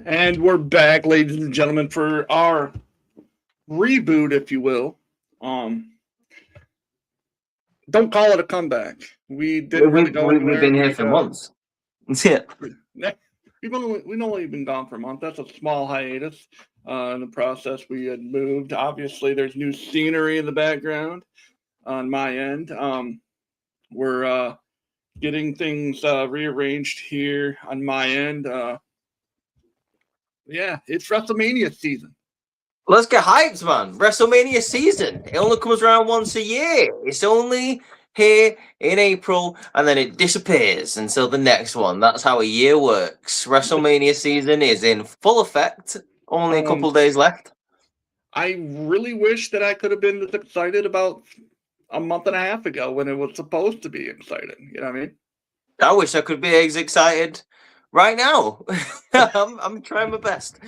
And we're back, ladies and gentlemen, for our reboot, if you will. Don't call it a comeback. We didn't really go anywhere. We've been here for months. Yeah. We've only been gone for a month. That's a small hiatus. In the process, we had moved. Obviously, there's new scenery in the background on my end. We're getting things rearranged here on my end. Yeah, it's WrestleMania season. Let's get hyped, man. WrestleMania season. It only comes around once a year. It's only here in April, and then it disappears until the next one. That's how a year works. WrestleMania season is in full effect. Only a couple days left. I really wish that I could have been as excited about a month and a half ago when it was supposed to be exciting. You know what I mean? I wish I could be as excited right now. I'm trying my best.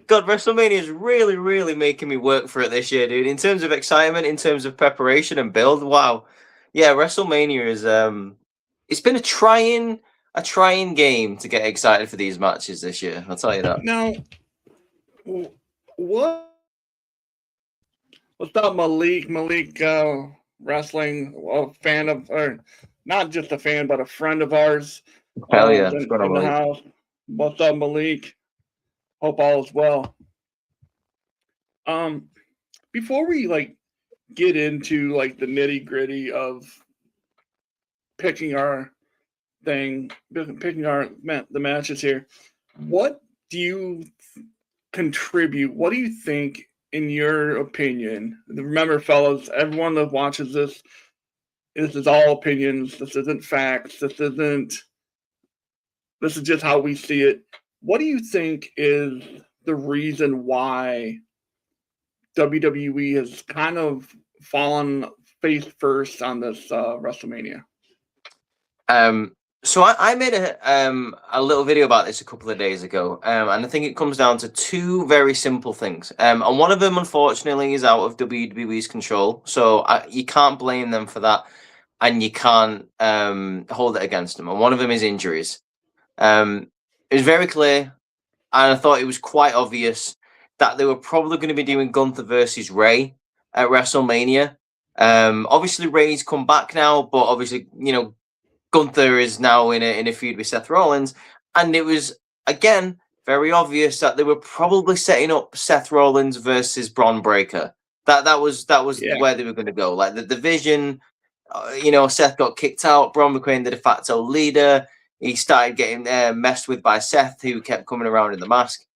God, WrestleMania is really, really making me work for it this year, dude. In terms of excitement, in terms of preparation and build, wow. Yeah, WrestleMania is it's been a trying game to get excited for these matches this year. I'll tell you that. Now, what's up, Malik? Wrestling, a fan of, or not just a fan, but a friend of ours. Hell yeah. In the house. What's up, Malik? Hope all is well. Before we get into the nitty gritty of picking our the matches here, what do you contribute? What do you think, in your opinion? Remember, fellas, everyone that watches this is all opinions. This isn't facts. This is just how we see it. What do you think is the reason why WWE has kind of fallen face first on this WrestleMania? So I made a little video about this a couple of days ago, and I think it comes down to two very simple things. And one of them, unfortunately, is out of WWE's control, so you can't blame them for that, and you can't hold it against them. And one of them is injuries. It was very clear, and I thought it was quite obvious that they were probably going to be doing Gunther versus Ray at WrestleMania. Obviously, Ray's come back now, but obviously, Gunther is now in a feud with Seth Rollins, and it was again very obvious that they were probably setting up Seth Rollins versus Braun Breaker. That was where they were going to go. Like the division, Seth got kicked out. Braun became the de facto leader. He started getting messed with by Seth, who kept coming around in the mask.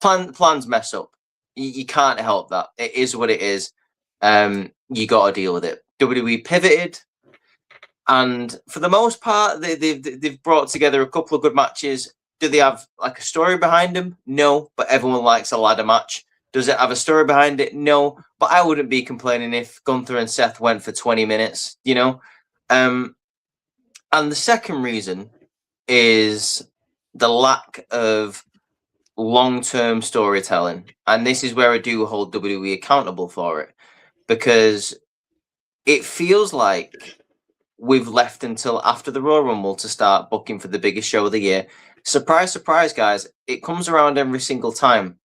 Plans mess up. You can't help that. It is what it is. You got to deal with it. WWE pivoted, and for the most part, they've brought together a couple of good matches. Do they have a story behind them? No, but everyone likes a ladder match. Does it have a story behind it? No, but I wouldn't be complaining if Gunther and Seth went for 20 minutes. And the second reason is the lack of long-term storytelling. And this is where I do hold WWE accountable for it, because it feels like we've left until after the Royal Rumble to start booking for the biggest show of the year. Surprise, surprise, guys. It comes around every single time.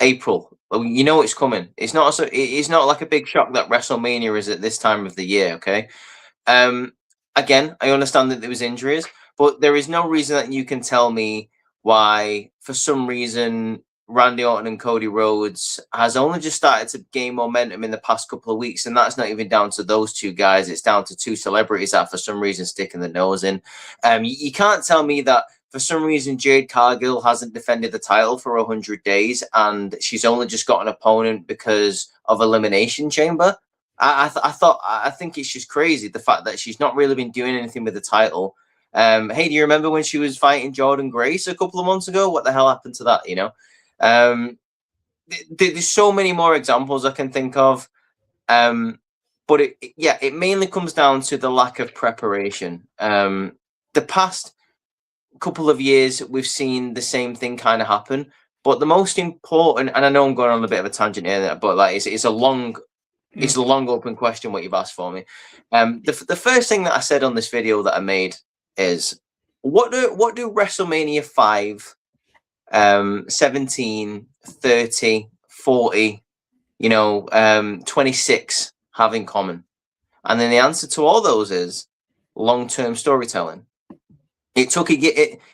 April. It's coming. It's not like a big shock that WrestleMania is at this time of the year, okay? Again, I understand that there was injuries, but there is no reason that you can tell me why, for some reason, Randy Orton and Cody Rhodes has only just started to gain momentum in the past couple of weeks, and that's not even down to those two guys. It's down to two celebrities that for some reason sticking the nose in. You can't tell me that for some reason Jade Cargill hasn't defended the title for 100 days and she's only just got an opponent because of Elimination Chamber. I think it's just crazy, the fact that she's not really been doing anything with the title. Hey, do you remember when she was fighting Jordan Grace a couple of months ago? What the hell happened to that, you know? There's so many more examples I can think of. But it mainly comes down to the lack of preparation. The past couple of years, we've seen the same thing kind of happen. But the most important, and I know I'm going on a bit of a tangent here, but like it's a long open question what you've asked for me. The first thing that I said on this video that I made is what do WrestleMania 5, 17, 30, 40, 26 have in common? And then the answer to all those is long-term storytelling. It took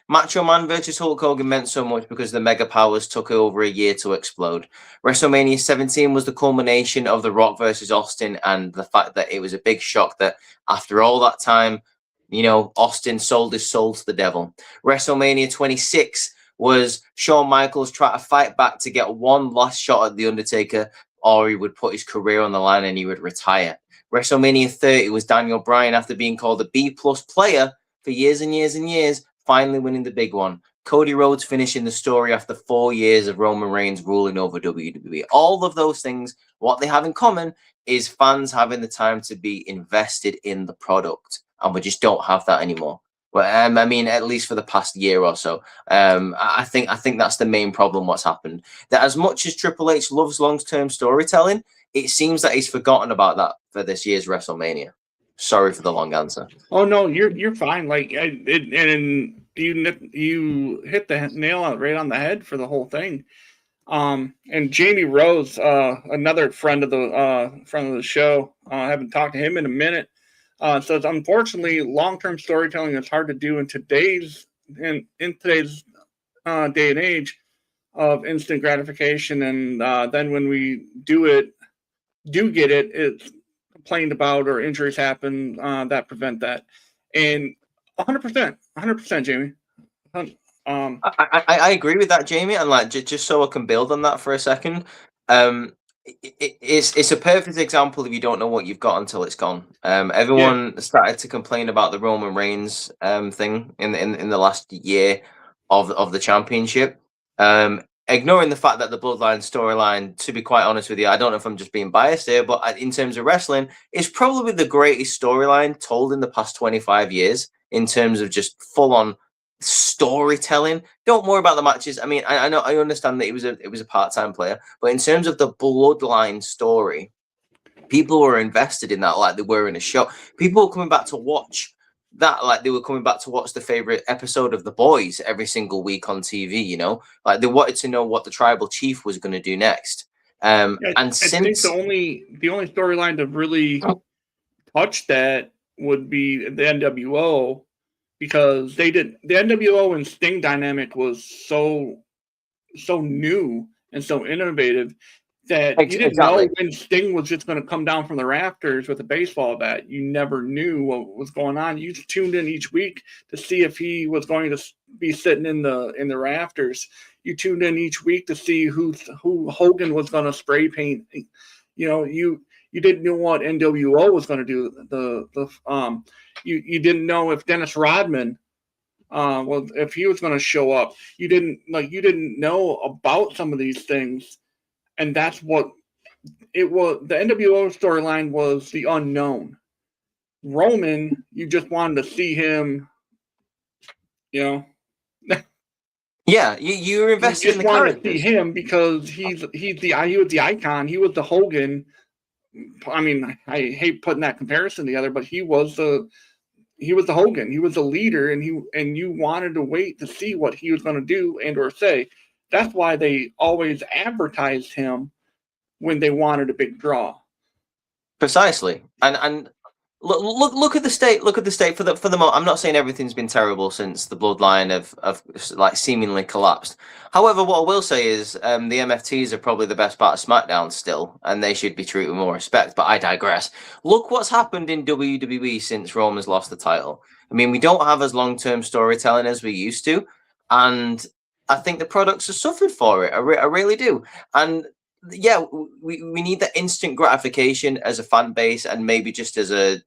Macho Man versus Hulk Hogan meant so much because the Mega Powers took over a year to explode. WrestleMania 17 was the culmination of The Rock versus Austin, and the fact that it was a big shock that after all that time, Austin sold his soul to the devil. WrestleMania 26 was Shawn Michaels trying to fight back to get one last shot at The Undertaker, or he would put his career on the line and he would retire. WrestleMania 30 was Daniel Bryan, after being called a B-plus player for years and years and years, finally winning the big one. Cody Rhodes finishing the story after 4 years of Roman Reigns ruling over WWE. All of those things, what they have in common is fans having the time to be invested in the product. And we just don't have that anymore. Well, I mean, at least for the past year or so. I think that's the main problem what's happened. That as much as Triple H loves long-term storytelling, it seems that he's forgotten about that for this year's WrestleMania. Sorry for the long answer. Oh no, you're fine. Like, and you hit the nail right on the head for the whole thing. And Jamie Rose, another friend of the show, I haven't talked to him in a minute. Says unfortunately, long-term storytelling is hard to do in today's day and age of instant gratification, and then when we do get it, it's complained about or injuries happen that prevent that. And 100%, Jamie. I agree with that, Jamie, and like just so I can build on that for a second. It's a perfect example if you don't know what you've got until it's gone. Everyone started to complain about the Roman Reigns thing in the last year of the championship. Ignoring the fact that the Bloodline storyline, to be quite honest with you, I don't know if I'm just being biased here, but in terms of wrestling, it's probably the greatest storyline told in the past 25 years in terms of just full-on storytelling. Don't worry about the matches. I mean, I know, I understand that it was a part-time player, but in terms of the Bloodline story, people were invested in that like they were in a show. People were coming back to watch that like they were coming back to watch the favorite episode of The Boys every single week on TV. Like they wanted to know what the tribal chief was going to do next. And I think the only storyline to really touch that would be the NWO, because the NWO and Sting dynamic was so new and so innovative that you didn't know when Sting was just going to come down from the rafters with a baseball bat. You never knew what was going on. You tuned in each week to see if he was going to be sitting in the rafters. You tuned in each week to see who Hogan was going to spray paint. You didn't know what NWO was going to do. You didn't know if Dennis Rodman, if he was going to show up. You didn't know about some of these things. And that's what it was. The NWO storyline was the unknown. Roman, you just wanted to see him, Yeah, you were invested in the characters. You just wanted to see him because he was the icon. He was the Hogan. I mean, I hate putting that comparison together, but he was the Hogan. He was the leader, and you wanted to wait to see what he was going to do and or say. That's why they always advertised him when they wanted a big draw. Precisely. And look at the state. Look at the state for the moment. I'm not saying everything's been terrible since the bloodline of like seemingly collapsed. However, what I will say is the MFTs are probably the best part of SmackDown still, and they should be treated with more respect. But I digress. Look what's happened in WWE since Roman's lost the title. I mean, we don't have as long-term storytelling as we used to, and I think the products have suffered for it. I really do. And yeah, we need that instant gratification as a fan base, and maybe just as a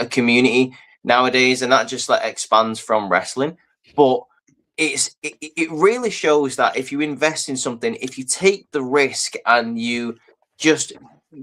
community nowadays, and that just like expands from wrestling. But it really shows that if you invest in something, if you take the risk and you just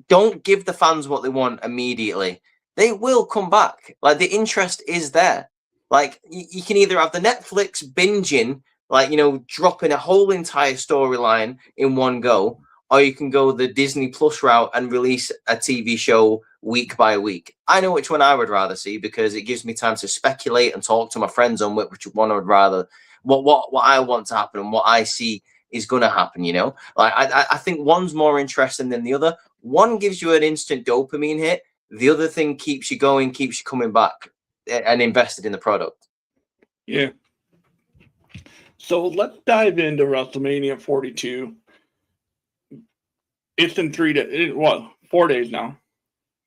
don't give the fans what they want immediately, they will come back. Like the interest is there. Like you can either have the Netflix binging, like dropping a whole entire storyline in one go, or you can go the Disney Plus route and release a TV show week by week. I know which one I would rather see because it gives me time to speculate and talk to my friends on which one I would rather, what I want to happen and what I see is going to happen. Like I think one's more interesting than the other. One gives you an instant dopamine hit. The other thing keeps you going, keeps you coming back and invested in the product. Yeah. So let's dive into WrestleMania 42. It's in 3 days. 4 days now.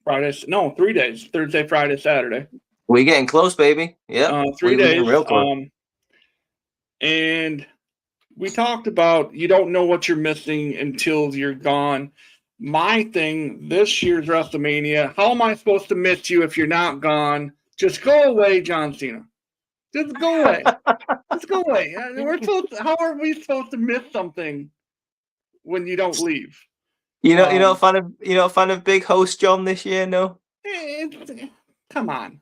3 days. Thursday, Friday, Saturday. We're getting close, baby. Yeah. 3 days. Real close. And we talked about you don't know what you're missing until you're gone. My thing, this year's WrestleMania, how am I supposed to miss you if you're not gone? Just go away, John Cena. Just go away. Just go away. How are we supposed to miss something when you don't leave? You're not a fan of Big Host John this year, no? Come on.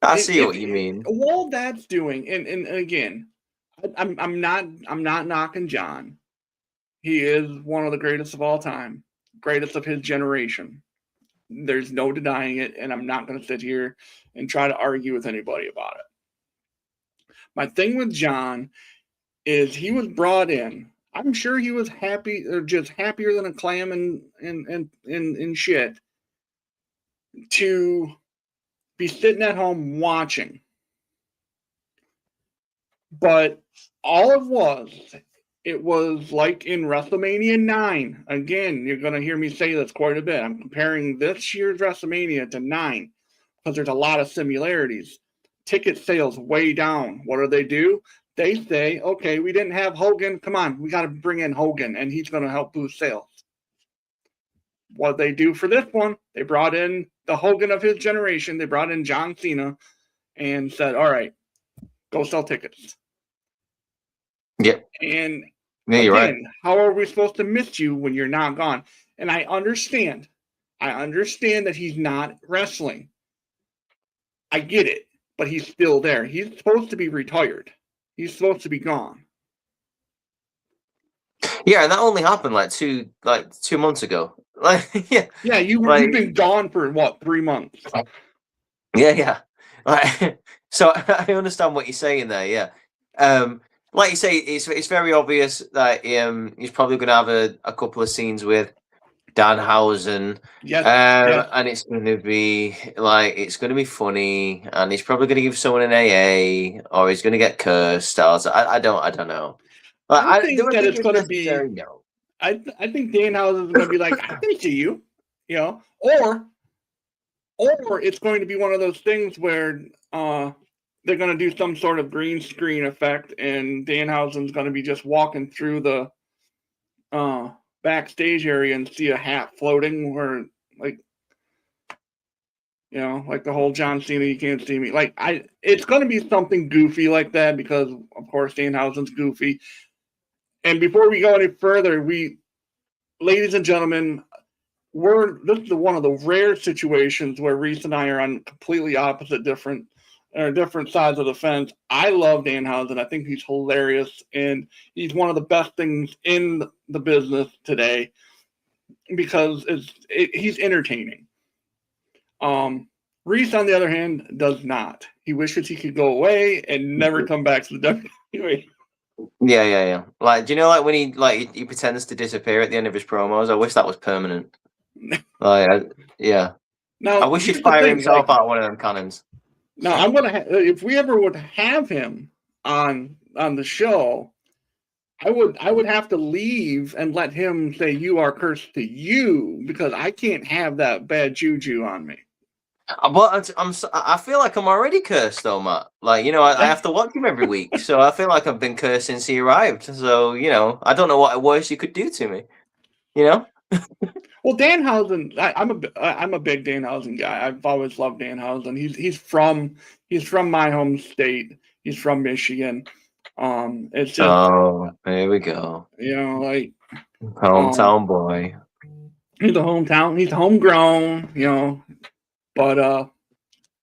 I see what you mean. All that's doing, and again, I'm not knocking John. He is one of the greatest of all time, greatest of his generation. There's no denying it, and I'm not going to sit here and try to argue with anybody about it. My thing with John is he was brought in. I'm sure he was happy, or just happier than a clam and shit, to be sitting at home watching. But all it was like in WrestleMania 9. Again, you're going to hear me say this quite a bit. I'm comparing this year's WrestleMania to 9 because there's a lot of similarities. Ticket sales way down. What do? They say, okay, we didn't have Hogan. Come on, we got to bring in Hogan, and he's going to help boost sales. What they do for this one, they brought in the Hogan of his generation. They brought in John Cena and said, all right, go sell tickets. Yep. And yeah, you're right. How are we supposed to miss you when you're not gone? And I understand that he's not wrestling. I get it, but he's still there. He's supposed to be retired. He's supposed to be gone. Yeah, and that only happened like two months ago. Yeah, you've been gone for what, 3 months? Yeah. So I understand what you're saying there. Yeah, like you say, it's very obvious that he's probably going to have a couple of scenes with Danhausen. Yes. And it's going to be funny, and he's probably going to give someone an AA, or he's going to get cursed. I don't know. I think that it's going to be. No. I think Danhausen is going to be like, I can see you, or it's going to be one of those things where they're going to do some sort of green screen effect, and Danhausen's going to be just walking through the backstage area and see a hat floating where, like the whole John Cena, you can't see me. It's going to be something goofy like that because, of course, Danhausen's goofy. And before we go any further, ladies and gentlemen, this is one of the rare situations where Rhys and I are on completely opposite different sides of the fence. I love Danhausen. I think he's hilarious, and he's one of the best things in the business today because he's entertaining. Rhys, on the other hand, does not. He wishes he could go away and never come back to the WWE. Yeah. Like, do you know, when he pretends to disappear at the end of his promos? I wish that was permanent. Yeah. Now, I wish he'd here's the fire thing, himself like, out of one of them cannons. now I'm gonna if we ever would have him on the show, I would have to leave and let him say you are cursed to you because I can't have that bad juju on me. But I feel like I'm already cursed though, Matt. Like, you know, I have to watch him every week, so I feel like I've been cursed since he arrived. So, you know, I don't know what worse you could do to me. You know? Well, Danhausen, I'm a big Danhausen guy. I've always loved Danhausen. He's from my home state. He's from Michigan. It's just Oh, here we go. like Hometown boy. he's a hometown. He's homegrown. But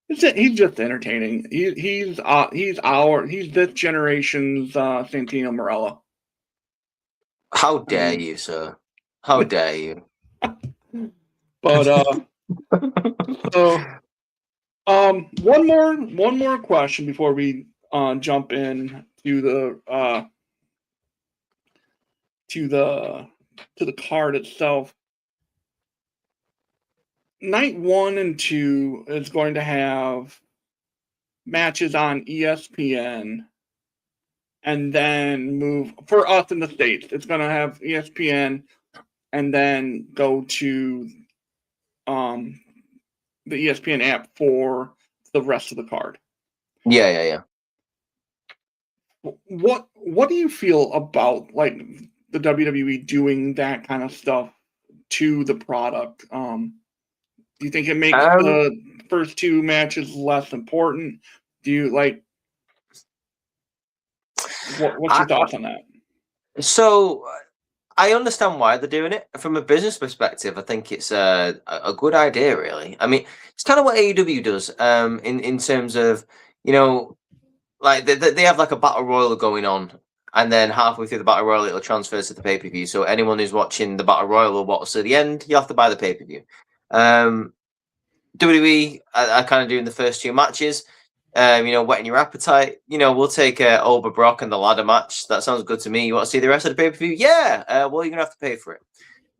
he's just entertaining. He's this generation's Santino Marella. How dare you, sir? How dare you? But so one more question before we jump in to the card itself. Night 1 and 2 is going to have matches on ESPN, and then move for us in the States. It's going to have ESPN, and then go to the ESPN app for the rest of the card. Yeah. What do you feel about like the WWE doing that kind of stuff to the product? Do you think it makes the first 2 matches less important? Do you like what's your thoughts on that? So I understand why they're doing it. From a business perspective, I think it's a good idea, really. I mean, it's kind of what AEW does in terms of, you know, like they have like a battle royal going on, and then halfway through the battle royal, it'll transfer to the pay-per-view. So anyone who's watching the battle royal will watch to the end, you have to buy the pay-per-view. WWE are kind of doing the first 2 matches. Whetting your appetite. We'll take Ober Brock and the ladder match. That sounds good to me. You want to see the rest of the pay-per-view? Yeah. Well, you're gonna have to pay for it.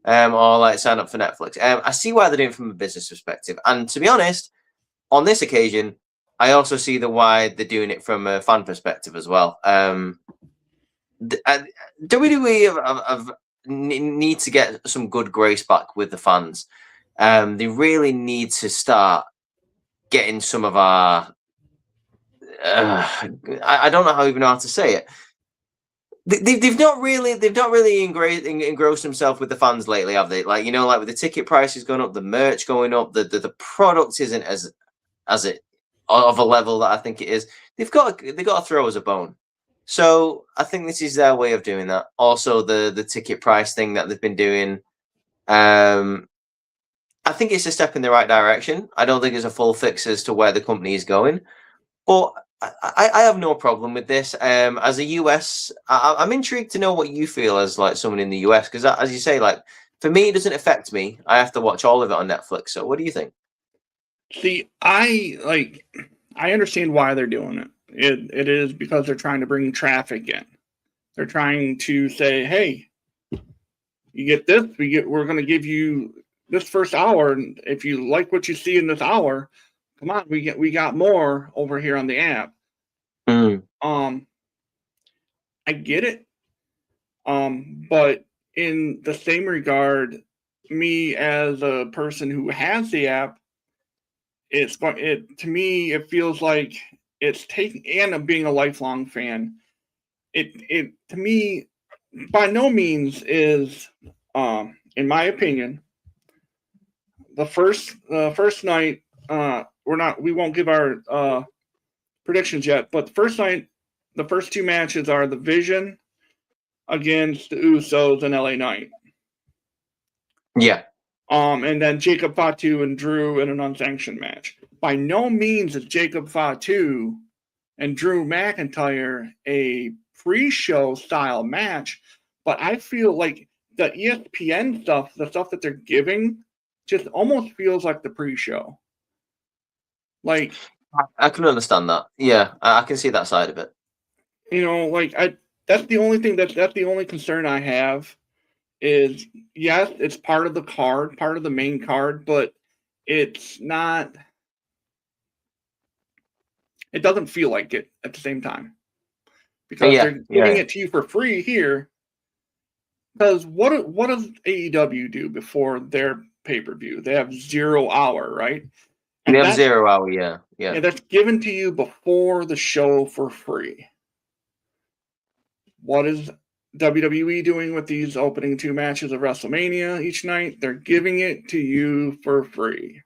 Or like sign up for Netflix. I see why they're doing it from a business perspective. And to be honest, on this occasion, I also see why they're doing it from a fan perspective as well. WWE need to get some good grace back with the fans. They really need to start getting some of our. I don't know how to say it. They've not really engrossed themselves with the fans lately, have they? Like, like with the ticket prices going up, the merch going up, the product isn't as it of a level that I think it is. They've got to throw us a bone. So I think this is their way of doing that. Also, the ticket price thing that they've been doing. I think it's a step in the right direction. I don't think it's a full fix as to where the company is going, but I have no problem with this. As a US, I'm intrigued to know what you feel as like someone in the US, because as you say, like for me, it doesn't affect me. I have to watch all of it on Netflix. So what do you think? See, I understand why they're doing it. It is because they're trying to bring traffic in. They're trying to say, hey, you get this, we're going to give you this first hour, and if you like what you see in this hour, come on, we got more over here on the app. I get it. But in the same regard, me as a person who has the app, to me it feels like it's taking, and being a lifelong fan, it to me by no means is in my opinion the first night, we won't give our predictions yet, but the first night, the first 2 matches are the Vision against the Usos and LA Knight. Yeah. And then Jacob Fatu and Drew in an unsanctioned match. By no means is Jacob Fatu and Drew McIntyre a pre-show style match, but I feel like the ESPN stuff, the stuff that they're giving, just almost feels like the pre-show. Like, I can understand that. Yeah, I can see that side of it. That's the only thing that's the only concern I have is, yes, it's part of the card, part of the main card, but it's not. It doesn't feel like it at the same time because they're giving it to you for free here. Because what does AEW do before their pay-per-view? They have 0 hour, right? And they have 0 hour, yeah. That's given to you before the show for free. What is WWE doing with these opening 2 matches of WrestleMania each night? They're giving it to you for free.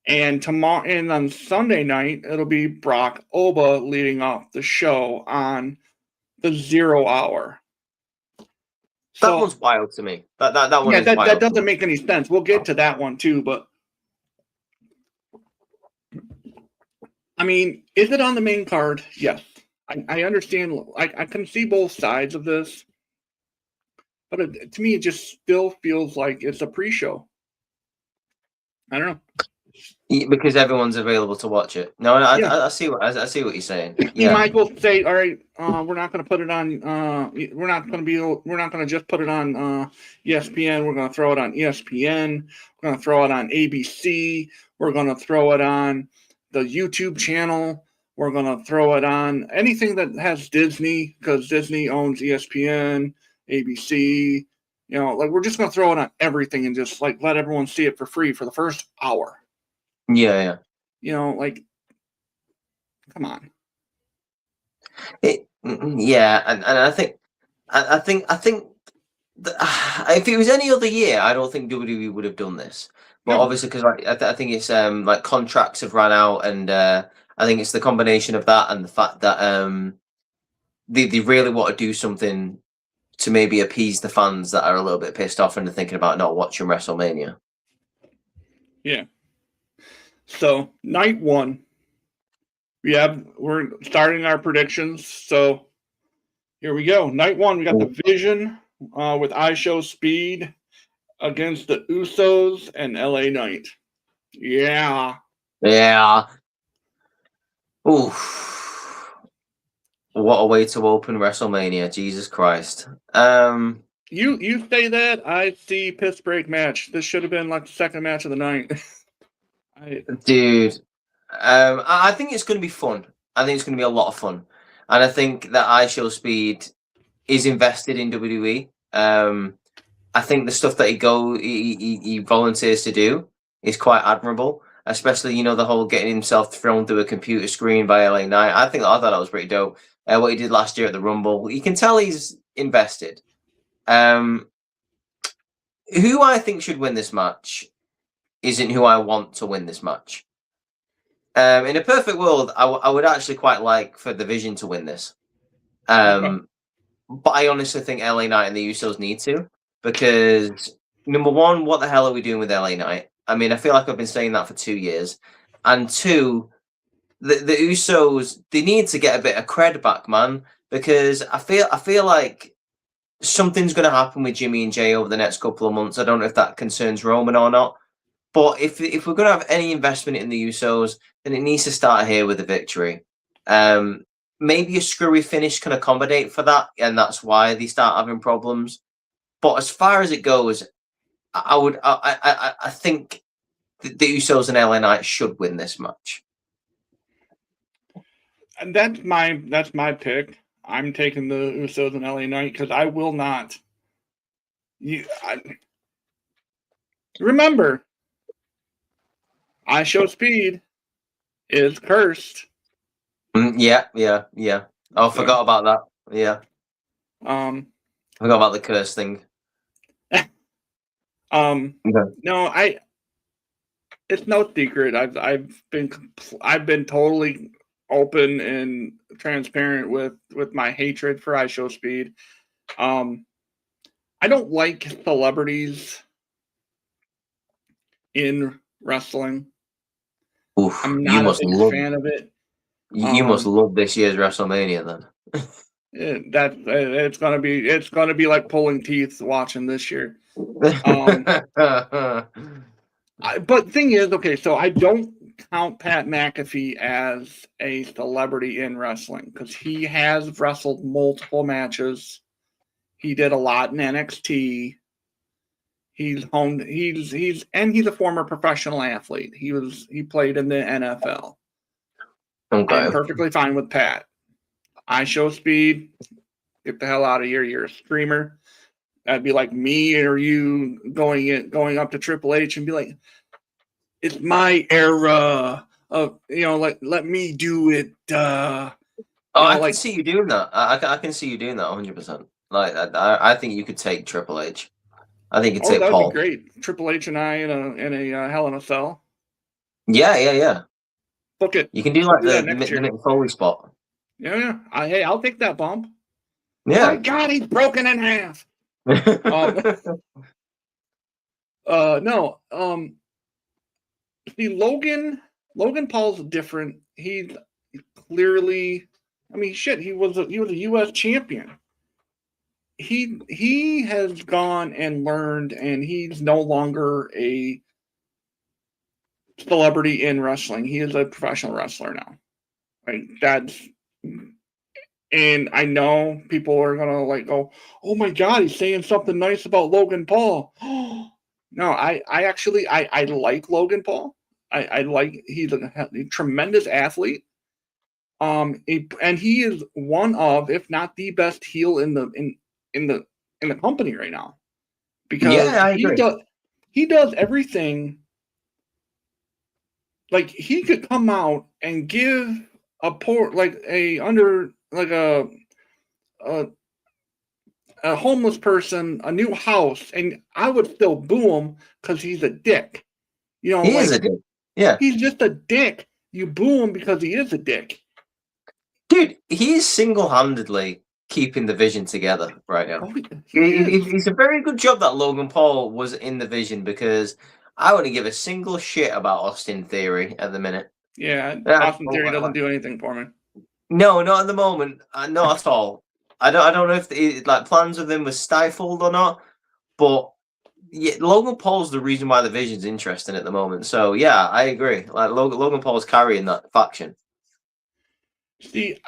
And tomorrow, and on Sunday night, it'll be Brock Oba leading off the show on the 0 hour. That one's wild to me. That one is wild. That doesn't make any sense. We'll get to that one too, but I mean, is it on the main card? Yes. I understand. I can see both sides of this, but to me, it just still feels like it's a pre-show. I don't know. Because everyone's available to watch it. No, I see what you're saying. You might well say, all right, we're not going to put it on. We're not going to just put it on ESPN. We're going to throw it on ESPN. We're going to throw it on ABC. We're going to throw it on the YouTube channel. We're going to throw it on anything that has Disney, because Disney owns ESPN, ABC. You know, like we're just going to throw it on everything and just like let everyone see it for free for the first hour. Yeah. You know, like, come on. And I think if it was any other year, I don't think WWE would have done this. But obviously, because I think it's like contracts have run out, and I think it's the combination of that and the fact that they really want to do something to maybe appease the fans that are a little bit pissed off and are thinking about not watching WrestleMania. Yeah. So night 1, we're starting our predictions. So here we go. Night 1, we got the Vision with IShowSpeed against the Usos and LA Knight. Yeah. Oof. What a way to open WrestleMania, Jesus Christ. You say that, I see piss break match. This should have been like the second match of the night. Dude, I think it's going to be fun. I think it's going to be a lot of fun, and I think that IShowSpeed is invested in WWE. I think the stuff that he volunteers to do is quite admirable, especially the whole getting himself thrown through a computer screen by LA Knight. I thought that was pretty dope. What he did last year at the Rumble, you can tell he's invested. Who I think should win this match isn't who I want to win this match. In a perfect world, I would actually quite like for the Vision to win this. But I honestly think LA Knight and the Usos need to, because number one, what the hell are we doing with LA Knight? I mean, I feel like I've been saying that for 2 years. And 2, the Usos, they need to get a bit of cred back, man, because I feel like something's going to happen with Jimmy and Jay over the next couple of months. I don't know if that concerns Roman or not. But if we're going to have any investment in the Usos, then it needs to start here with a victory. Maybe a screwy finish can accommodate for that, and that's why they start having problems. But as far as it goes, I think the Usos and LA Knight should win this match. And that's my pick. I'm taking the Usos and LA Knight because I will not. Remember, IShowSpeed is cursed. Yeah. Oh, forgot about that. Yeah. Forgot about the curse thing. Okay. No, it's no secret. I've been totally open and transparent with my hatred for IShowSpeed. I don't like celebrities in wrestling. Oof, I'm not a big fan of it. You must love this year's WrestleMania then. It's gonna be like pulling teeth watching this year. But thing is, okay, so I don't count Pat McAfee as a celebrity in wrestling because he has wrestled multiple matches. He did a lot in NXT. He's honed. He's a former professional athlete. He played in the NFL. Okay. I'm perfectly fine with Pat. I show speed. Get the hell out of here. You're a screamer. That'd be like me or you going up to Triple H and be like, "It's my era of let me do it." I can see you doing that. I can see you doing that 100%. Like I think you could take Triple H. I think you could take that'd Paul. be great. Triple H and I in a Hell in a Cell. Yeah. Book it. You can do like the next year. Mick Foley spot. Yeah. Hey, I'll take that bump. Yeah. Oh my God, he's broken in half. No. See, Logan Paul's different. He's clearly, I mean, shit. He was a U.S. champion. He has gone and learned, and he's no longer a celebrity in wrestling. He is a professional wrestler now. Like and I know people are gonna like go, "Oh my God, he's saying something nice about Logan Paul." No, I actually like Logan Paul. I like he's a tremendous athlete. And he is one of, if not the best heel in the company right now, because I agree. he does everything. Like he could come out and give a poor a homeless person a new house, and I would still boo him because he's a dick. He is a dick. Yeah, he's just a dick. You boo him because he is a dick. Dude, he is single-handedly keeping the Vision together right now. It's a very good job that Logan Paul was in the Vision, because I wouldn't give a single shit about Austin Theory at the minute. Yeah, Austin Theory doesn't do anything for me. No, not at the moment. Not at all. I don't know if plans with him was stifled or not, but yeah, Logan Paul's the reason why the Vision's interesting at the moment. So yeah, I agree. Like Logan Paul's carrying that faction. See,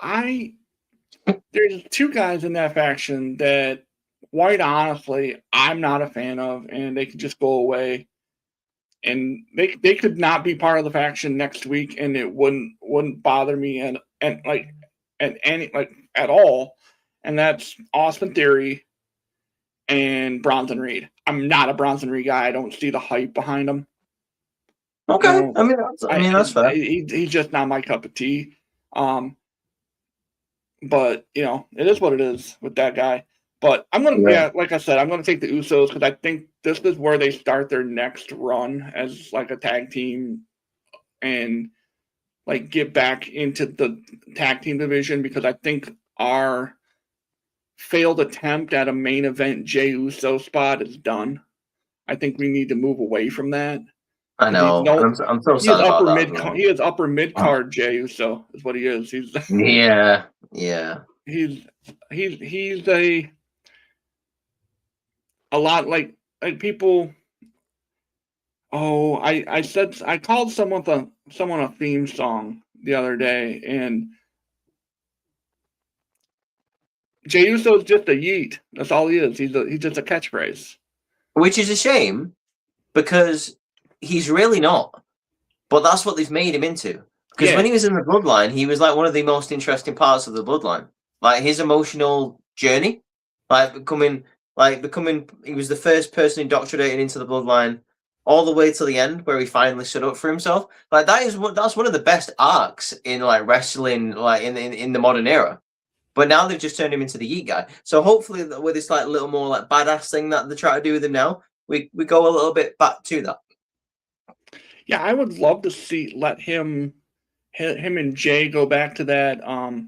there's two guys in that faction that, quite honestly, I'm not a fan of, and they could just go away. And they could not be part of the faction next week, and it wouldn't bother me at all. And that's Austin Theory and Bronson Reed. I'm not a Bronson Reed guy. I don't see the hype behind him. Okay, that's fair. He's just not my cup of tea. But it is what it is with that guy. But I'm gonna, like I said, I'm gonna take the Usos because I think this is where they start their next run as like a tag team, and like get back into the tag team division, because I think our failed attempt at a main event Jey Uso spot is done. I think we need to move away from that. I know. I'm so sad about that. He is upper mid card Jey Uso is what he is. He's yeah. He's a lot like people. Oh, I called someone a theme song the other day, and Jey Uso is just a yeet. That's all he is. He's just a catchphrase. Which is a shame, because he's really not. But that's what they've made him into. Because when he was in the Bloodline, he was like one of the most interesting parts of the Bloodline. Like his emotional journey, becoming, he was the first person indoctrinated into the Bloodline, all the way to the end where he finally stood up for himself. Like that's one of the best arcs in wrestling, in the modern era. But now they've just turned him into the Yeet guy. So hopefully with this little more badass thing that they try to do with him now, we go a little bit back to that. Yeah, I would love to let him and Jay go back to that. I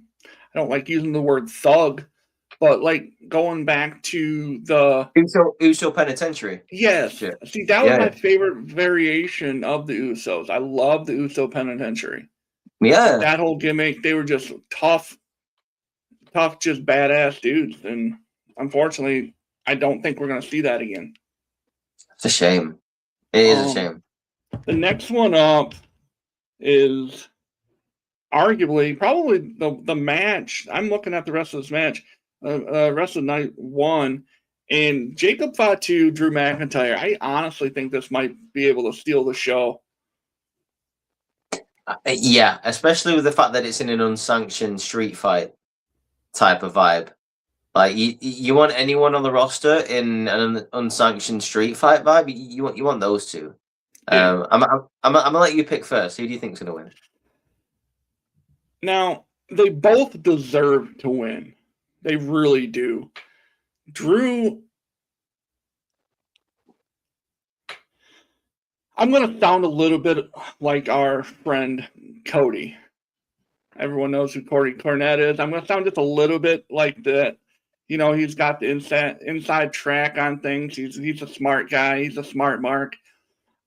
don't like using the word thug, but going back to the Uso Penitentiary. Yes. Shit. See, that was my favorite variation of the Usos. I love the Uso Penitentiary. Yeah. That whole gimmick, they were just tough, just badass dudes. And unfortunately, I don't think we're going to see that again. It's a shame. It is a shame. The next one up is arguably probably the match. I'm looking at the rest of this match, rest of night one, And Jacob Fatu, Drew McIntyre, I honestly think this might be able to steal the show. Yeah, especially with the fact that it's in an unsanctioned street fight type of vibe. Like you want anyone on the roster in an unsanctioned street fight vibe? You want those two. Yeah. I'm gonna let you pick first. Who do you think's gonna win? Now, they both deserve to win. They really do. Drew, I'm going to sound a little bit like our friend Cody. Everyone knows who Cody Cornett is. I'm going to sound just a little bit like that. You know, he's got the inside track on things. He's a smart guy. He's a smart mark.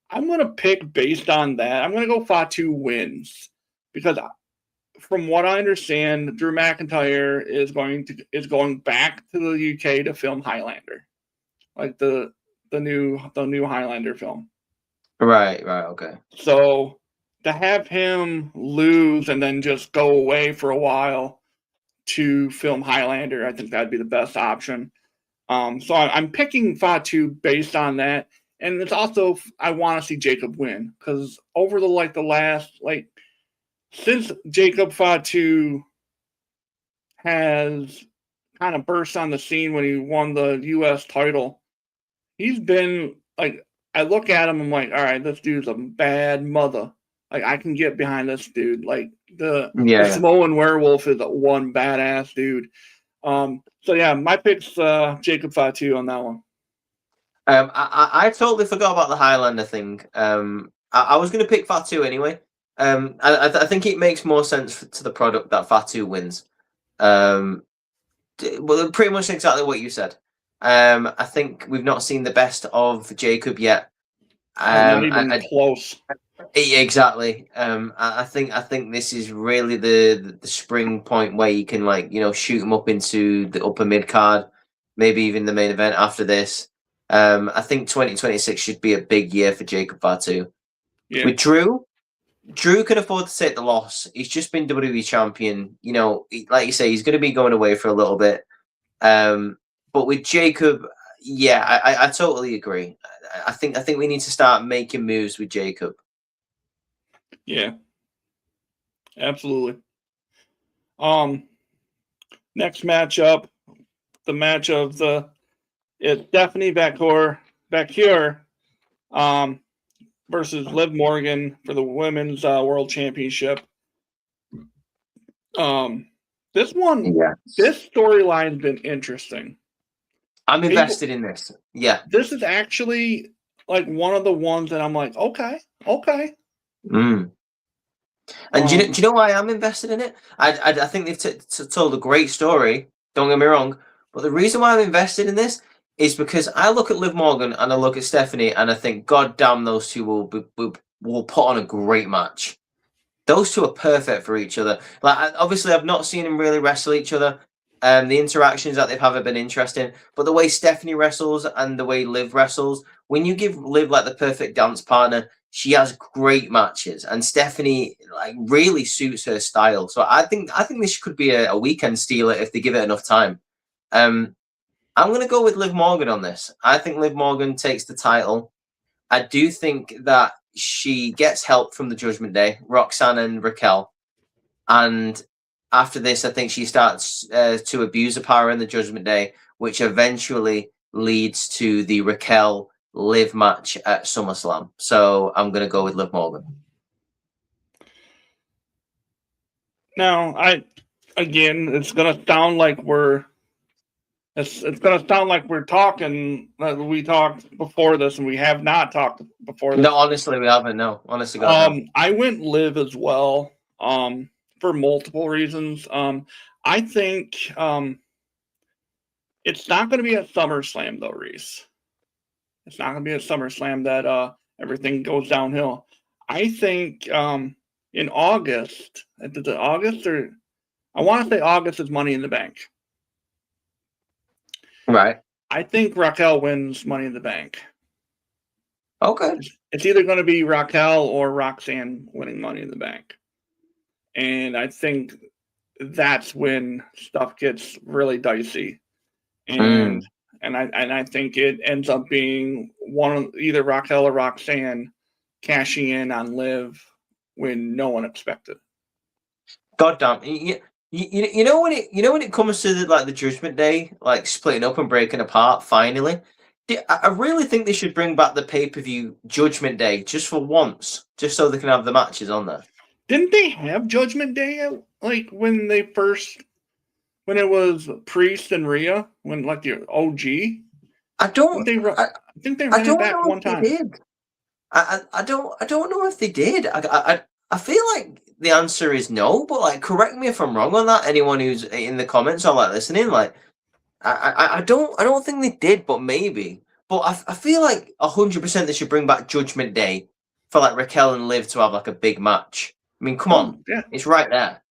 I'm going to pick based on that. I'm going to go Fatu wins because from what I understand, Drew McIntyre is going back to the UK to film Highlander, like the new Highlander film. Right, okay. So to have him lose and then just go away for a while to film Highlander, I think that'd be the best option. So I'm picking Fatu based on that, and it's also I want to see Jacob win because over the last since Jacob Fatu has kind of burst on the scene when he won the U.S. title, he's been like, I look at him, I'm like, all right, this dude's a bad mother. Like, I can get behind this dude. Like, the Samoan werewolf is one badass dude. So yeah, my pick's Jacob Fatu on that one. I totally forgot about the Highlander thing. I was going to pick Fatu anyway. I think it makes more sense to the product that Fatu wins. Well, pretty much exactly what you said. I think we've not seen the best of Jacob yet. Not even close. Exactly. I think this is really the spring point where you can shoot him up into the upper mid card, maybe even the main event after this. I think 2026 should be a big year for Jacob Fatu. Yeah. With Drew can afford to take the loss. He's just been WWE champion. You know, like you say, he's going to be going away for a little bit. But with Jacob, yeah, I totally agree. I think we need to start making moves with Jacob. Yeah, absolutely. Next matchup, the match of it's Stephanie Bakure versus Liv Morgan for the Women's World Championship. This storyline's been interesting. I'm invested in this. Yeah. This is actually like one of the ones that I'm like, okay. And do you know why I'm invested in it? I think they've told a great story. Don't get me wrong, but the reason why I'm invested in this is because I look at Liv Morgan and I look at Stephanie and I think, God damn, those two will put on a great match. Those two are perfect for each other. Like, obviously, I've not seen them really wrestle each other. The interactions that they've had have been interesting, but the way Stephanie wrestles and the way Liv wrestles, when you give Liv like the perfect dance partner, she has great matches, and Stephanie like really suits her style. So I think this could be a weekend stealer if they give it enough time. I'm going to go with Liv Morgan on this. I think Liv Morgan takes the title. I do think that she gets help from the Judgment Day, Roxanne and Raquel, and after this, I think she starts to abuse the power in the Judgment Day, which eventually leads to the Raquel Liv match at SummerSlam. So I'm going to go with Liv Morgan. Now, it's going to sound like we're talking. We talked before this, and we have not talked before this. No, honestly, we haven't. No, honestly, God, no. I went Liv as well. For multiple reasons. I think it's not going to be at SummerSlam though, Rhys. It's not going to be at SummerSlam that everything goes downhill. I think in August, I want to say August is Money in the Bank. Right. I think Raquel wins Money in the Bank. Okay. It's either going to be Raquel or Roxanne winning Money in the Bank. And I think that's when stuff gets really dicey. And and I think it ends up being one of either Raquel or Roxanne cashing in on Liv when no one expected. God damn. You know when it comes to the Judgment Day, like splitting up and breaking apart. Finally, I really think they should bring back the pay-per-view Judgment Day just for once, just so they can have the matches on there. Didn't they have Judgment Day like when it was Priest and Rhea, when like the OG? I think they ran it back one time. Did. I don't know if they did. I feel like the answer is no, but like correct me if I'm wrong on that. Anyone who's in the comments or like listening, like I don't think they did, but maybe. But I feel like 100% they should bring back Judgment Day for like Raquel and Liv to have like a big match. I mean, come on, yeah. It's right there.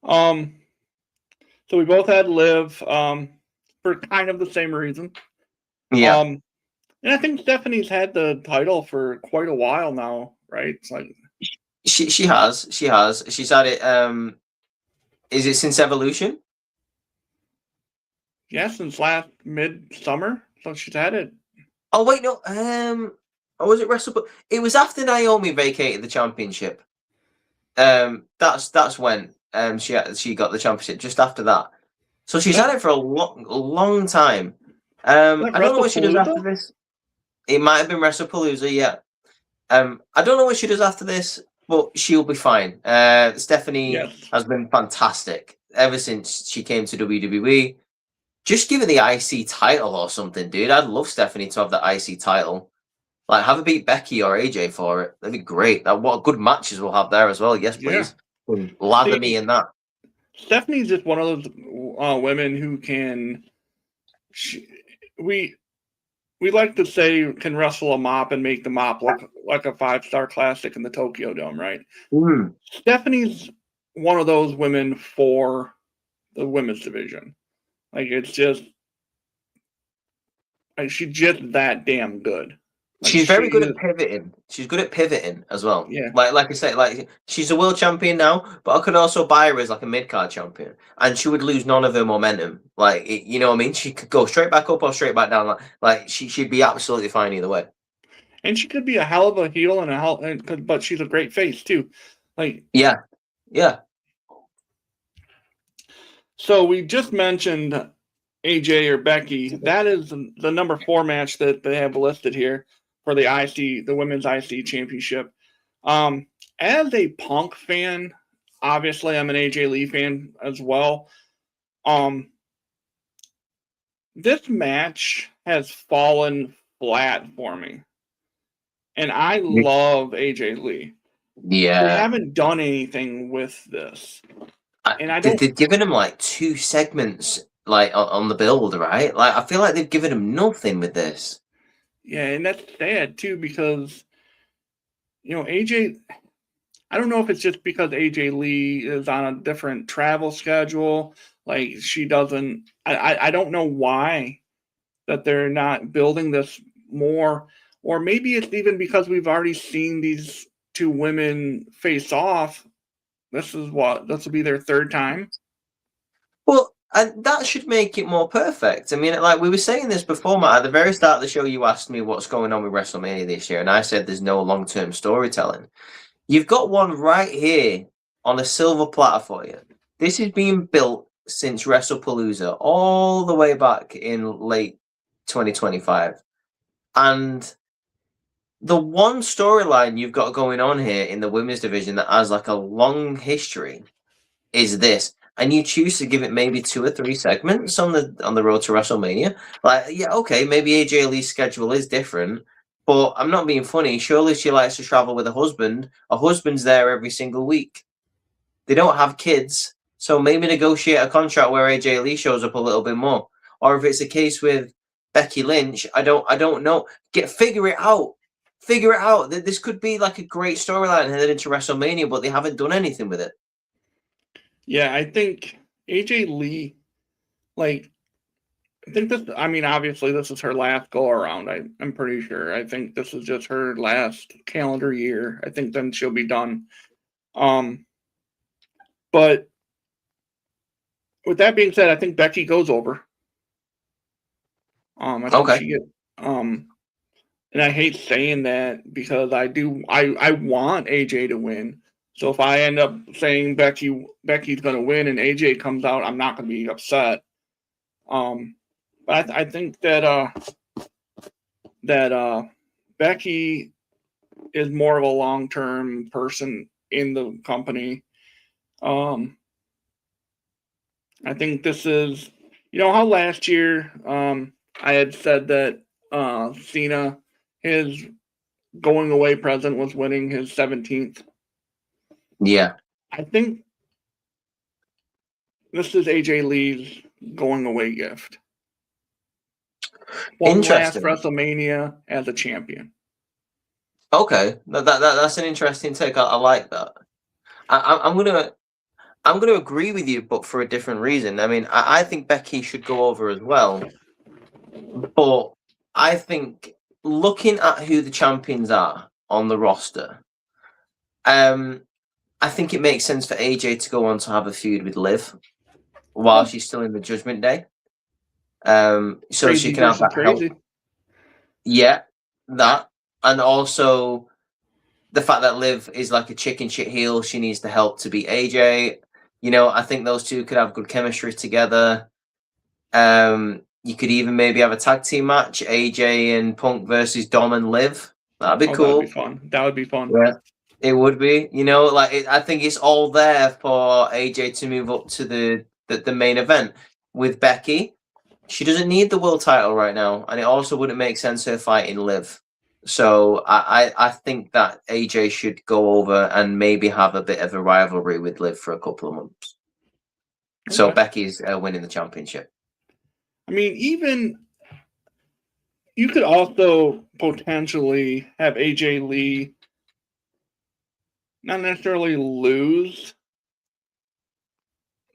So we both had Liv for kind of the same reason. Yeah. And I think Stephanie's had the title for quite a while now, right? It's like she has. She's had it. Is it since Evolution? Yeah, since last midsummer. So she's had it. Oh wait, no. Or was it Wrestle? It was after Naomi vacated the championship. That's when she got the championship. Just after that, so she's had it for a long time. I don't know what she does after this. It might have been WrestlePalooza, yeah. I don't know what she does after this, but she'll be fine. Stephanie has been fantastic ever since she came to WWE. Just give her the IC title or something, dude. I'd love Stephanie to have the IC title. Like, have her beat Becky or AJ for it. That'd be great. What good matches we'll have there as well. Yes, please. Yeah. Lather me in that. Stephanie's just one of those women who can... We like to say can wrestle a mop and make the mop look like a 5-star classic in the Tokyo Dome, right? Mm. Stephanie's one of those women for the women's division. Like, it's just... Like, she's just that damn good. Like, she's very good at pivoting. She's good at pivoting as well. Yeah. Like I said, like she's a world champion now, but I could also buy her as like a mid-card champion, and she would lose none of her momentum. Like, you know what I mean? She could go straight back up or straight back down. Like she'd be absolutely fine either way. And she could be a hell of a heel but she's a great face too. Like, yeah. So we just mentioned AJ or Becky. That is the number 4 match that they have listed here for the women's IC championship. As a Punk fan, obviously I'm an AJ Lee fan as well. This match has fallen flat for me. And I love AJ Lee. Yeah. They haven't done anything with this. And they've given him like 2 segments like on the build, right? Like, I feel like they've given him nothing with this. Yeah, and that's sad too, because AJ, I don't know if it's just because AJ Lee is on a different travel schedule. Like, she doesn't, I don't know why that they're not building this more, or maybe it's even because we've already seen these 2 women face off. This will be their 3rd time. Well, and that should make it more perfect. I mean, like we were saying this before, Matt, at the very start of the show, you asked me what's going on with WrestleMania this year, and I said there's no long-term storytelling. You've got one right here on a silver platter for you. This is being built since WrestlePalooza, all the way back in late 2025. And the one storyline you've got going on here in the women's division that has like a long history is this. And you choose to give it maybe 2 or 3 segments on the road to WrestleMania. Like, yeah, okay, maybe AJ Lee's schedule is different, but I'm not being funny. Surely she likes to travel with a husband. A husband's there every single week. They don't have kids, so maybe negotiate a contract where AJ Lee shows up a little bit more. Or if it's a case with Becky Lynch, I don't know. Figure it out. Figure it out. This could be like a great storyline headed into WrestleMania, but they haven't done anything with it. Yeah, I think AJ Lee, like, I think this, I mean, obviously this is her last go around. I'm pretty sure. I think this is just her last calendar year. I think then she'll be done. But with that being said, I think Becky goes over. I think Okay. she get and I hate saying that because I want AJ to win. So if I end up saying Becky's gonna win and AJ comes out, I'm not gonna be upset. But I think that Becky is more of a long term person in the company. Um, I think this is, how last year I had said that Cena, his going away present was winning his 17th. Yeah. I think this is AJ Lee's going away gift. One last Interesting. WrestleMania as a champion. Okay, that's an interesting take. I like that. I'm gonna agree with you, but for a different reason. I mean, I think Becky should go over as well, but I think looking at who the champions are on the roster, I think it makes sense for AJ to go on to have a feud with Liv while she's still in the Judgment Day. So she Crazy can have versus that help. crazy. Yeah, that, and also the fact that Liv is like a chicken shit heel, she needs the help to beat AJ. I think those two could have good chemistry together. You could even maybe have a tag team match, AJ and Punk versus Dom and Liv. That'd be That cool. would be fun. That would be fun. Yeah, it would be. I think it's all there for AJ to move up to the main event with Becky. She doesn't need the world title right now, and it also wouldn't make sense her fighting Liv. So I think that AJ should go over and maybe have a bit of a rivalry with Liv for a couple of months. So Okay. Becky's winning the championship. I mean, even you could also potentially have AJ Lee not necessarily lose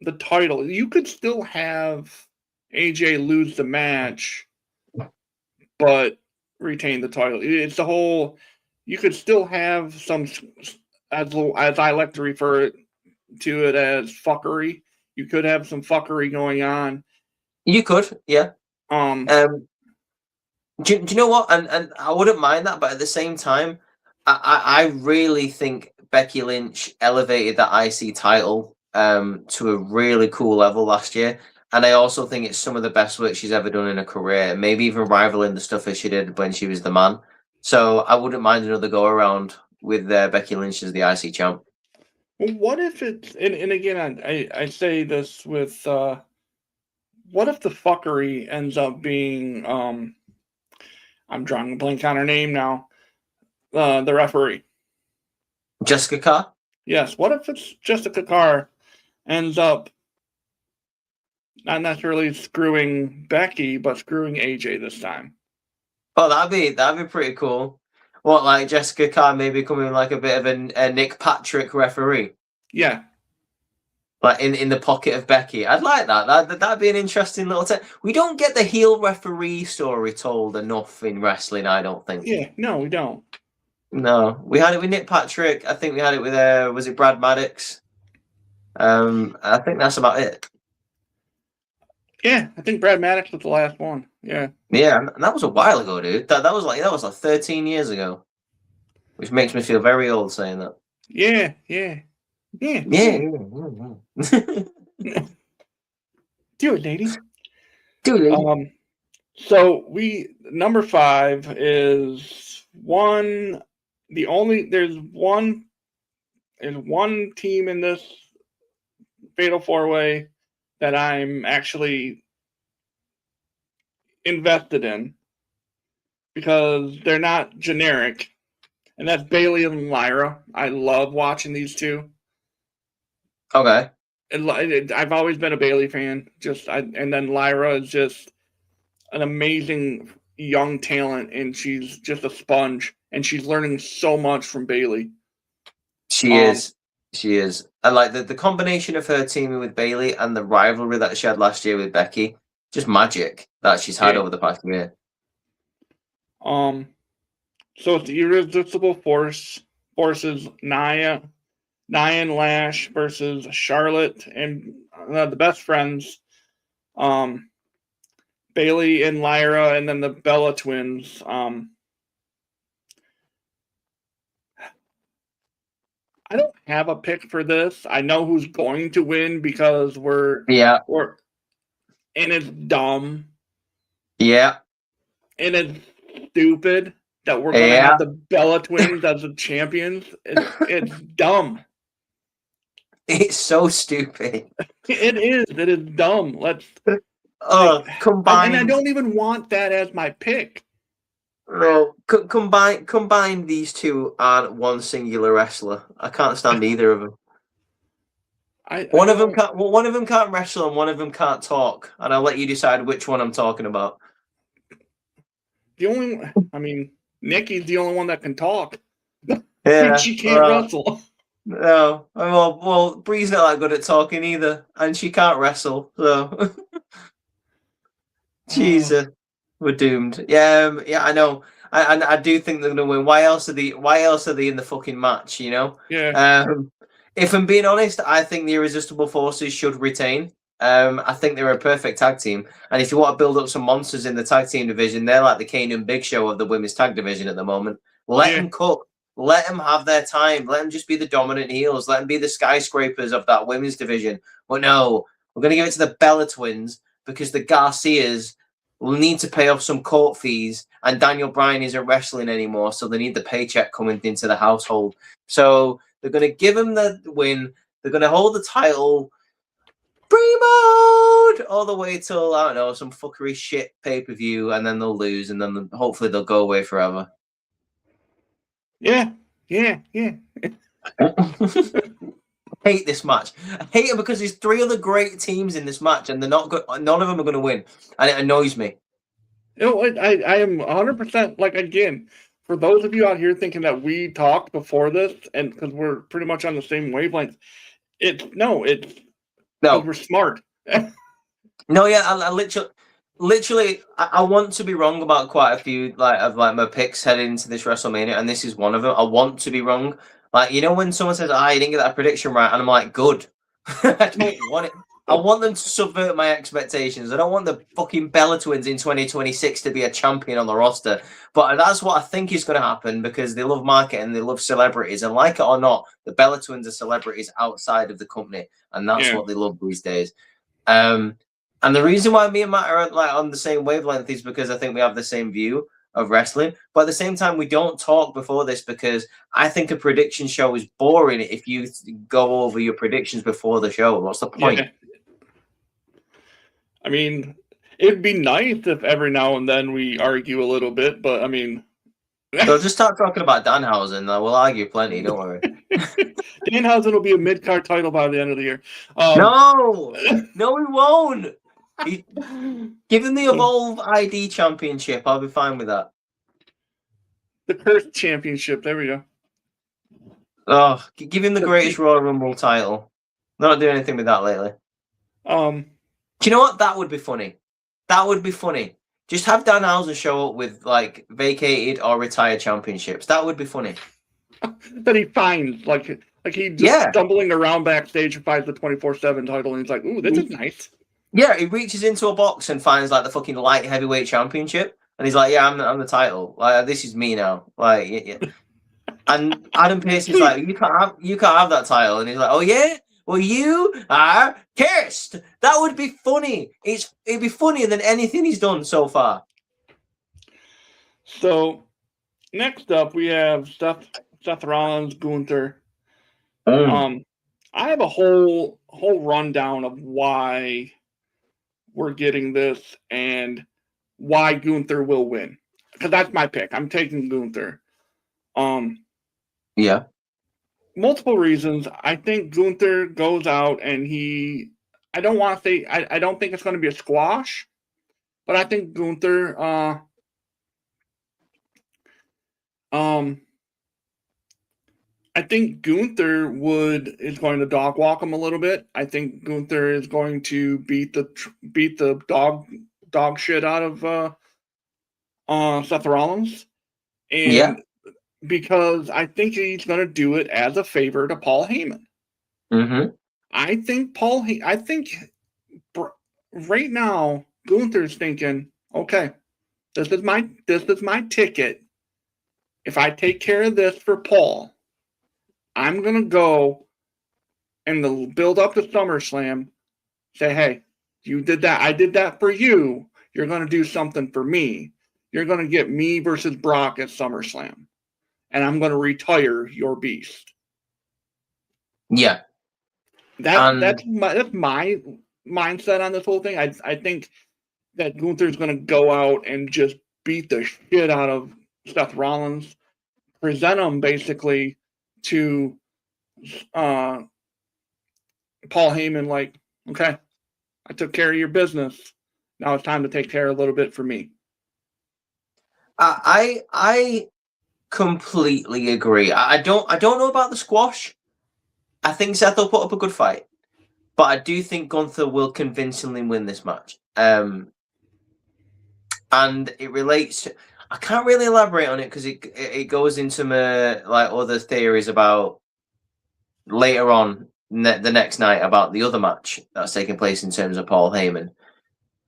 the title. You could still have AJ lose the match, but retain the title. It's the whole. You could still have some, as I like to refer to it as fuckery. You could have some fuckery going on. You could, yeah. Um, Do you know what? And I wouldn't mind that, but at the same time, I really think Becky Lynch elevated that IC title to a really cool level last year. And I also think it's some of the best work she's ever done in her career, maybe even rivaling the stuff that she did when she was the man. So I wouldn't mind another go around with Becky Lynch as the IC champ. what if it's and again I say this with what if the fuckery ends up being I'm drawing a blank on her name now, the referee. Jessica Carr? Yes, what if it's Jessica Carr ends up not necessarily screwing Becky, but screwing AJ this time? Oh, that'd be pretty cool. What, like Jessica Carr maybe becoming like a bit of a Nick Patrick referee? Yeah. Like in the pocket of Becky. I'd like that. That'd be an interesting little we don't get the heel referee story told enough in wrestling, I don't think. Yeah, no, we don't. No. We had it with Nick Patrick. I think we had it with was it Brad Maddox? I think that's about it. Yeah, I think Brad Maddox was the last one. Yeah. Yeah, and that was a while ago, dude. That was like 13 years ago. Which makes me feel very old saying that. Yeah, yeah. Yeah. Yeah. Do it, lady. Do it, lady. So number 5 is there's one team in this fatal 4-way that I'm actually invested in because they're not generic, and that's Bayley and Lyra. I love watching these two. Okay. I've always been a Bayley fan. And then Lyra is just an amazing young talent, and she's just a sponge, and she's learning so much from Bayley. She is. She is. I like the combination of her teaming with Bayley and the rivalry that she had last year with Becky. Just magic that she's had over the past year. So it's the Irresistible Forces Nia and Lash versus Charlotte and the Best Friends. Bailey and Lyra, and then the Bella twins. I don't have a pick for this. I know who's going to win because we're and it's dumb. Yeah. And it's stupid that we're gonna have the Bella twins as the champions. It's dumb. It's so stupid. It is. It is dumb. Let's combine. And I don't even want that as my pick. No, combine these two on one singular wrestler. I can't stand either of them. One of them can't wrestle and one of them can't talk, and I'll let you decide which one I'm talking about. Nikki's the only one that can talk. Yeah, she can't wrestle. No, well, Bree's not that good at talking either, and she can't wrestle. So, Jesus, we're doomed. Yeah, I know. I do think they're gonna win. Why else are they in the fucking match? You know. Yeah. If I'm being honest, I think the Irresistible Forces should retain. I think they're a perfect tag team, and if you want to build up some monsters in the tag team division, they're like the Kane and Big Show of the women's tag division at the moment. Let them cook. Let them have their time. Let them just be the dominant heels. Let them be the skyscrapers of that women's division. But no, we're going to give it to the Bella twins because the Garcias will need to pay off some court fees, and Daniel Bryan isn't wrestling anymore, so they need the paycheck coming into the household. So they're going to give them the win. They're going to hold the title pre-mode all the way till, I don't know, some fuckery shit pay-per-view, and then they'll lose, and then hopefully they'll go away forever. Yeah. Hate this match. I hate it because there's three other great teams in this match, and they're not good. None of them are going to win, and it annoys me. I am 100% again. For those of you out here thinking that we talked before this, and because we're pretty much on the same wavelength, we're smart. No, yeah, I literally, I want to be wrong about quite a few of my picks heading into this WrestleMania, and this is one of them. I want to be wrong. When someone says, you didn't get that prediction right, and I'm like, good. I don't want it. I want them to subvert my expectations. I don't want the fucking Bella twins in 2026 to be a champion on the roster. But that's what I think is going to happen because they love marketing, they love celebrities. And like it or not, the Bella twins are celebrities outside of the company. And that's what they love these days. And the reason why me and Matt are on the same wavelength is because I think we have the same view of wrestling. But at the same time, we don't talk before this because I think a prediction show is boring if you go over your predictions before the show. What's the point? Yeah. It'd be nice if every now and then we argue a little bit, but So just start talking about Danhausen. We'll argue plenty, don't worry. Danhausen will be a mid-card title by the end of the year. No, he won't. Give him the Evolve ID Championship. I'll be fine with that. The Cursed Championship. There we go. Oh, give him the Greatest Royal Rumble title. Not doing anything with that lately. Do you know what? That would be funny. Just have Danhausen show up with vacated or retired championships. That would be funny. That he finds he just stumbling around backstage and finds the 24/7 title, and he's like, "Ooh, this is nice." Yeah, he reaches into a box and finds the fucking light heavyweight championship, and he's like, "Yeah, I'm the title. This is me now." Yeah. And Adam Pearce is like, "You can't have that title," and he's like, "Oh yeah. Well, you are cursed." That would be funny. It'd be funnier than anything he's done so far. So, next up we have Seth Rollins, Gunther. I have a whole rundown of why we're getting this and why Gunther will win. Because that's my pick. I'm taking Gunther. Yeah. Multiple reasons. I think Gunther goes out and I don't want to say, I don't think it's going to be a squash, but I think Gunther, is going to dog walk him a little bit. I think Gunther is going to beat the dog shit out of Seth Rollins. And because I think he's going to do it as a favor to Paul Heyman. Mm-hmm. I think right now, Gunther's thinking, okay, this is my ticket. If I take care of this for Paul, I'm gonna go and build up to SummerSlam. Say, hey, you did that. I did that for you. You're gonna do something for me. You're gonna get me versus Brock at SummerSlam, and I'm gonna retire your beast. Yeah. That's my mindset on this whole thing. I think that Gunther's going to go out and just beat the shit out of Seth Rollins, present him basically to Paul Heyman like, okay, I took care of your business. Now it's time to take care a little bit for me. I completely agree. I don't know about the squash. I think Seth will put up a good fight, but I do think Gunther will convincingly win this match. And it relates to, I can't really elaborate on it because it goes into like other theories about later on the next night about the other match that's taking place in terms of Paul Heyman.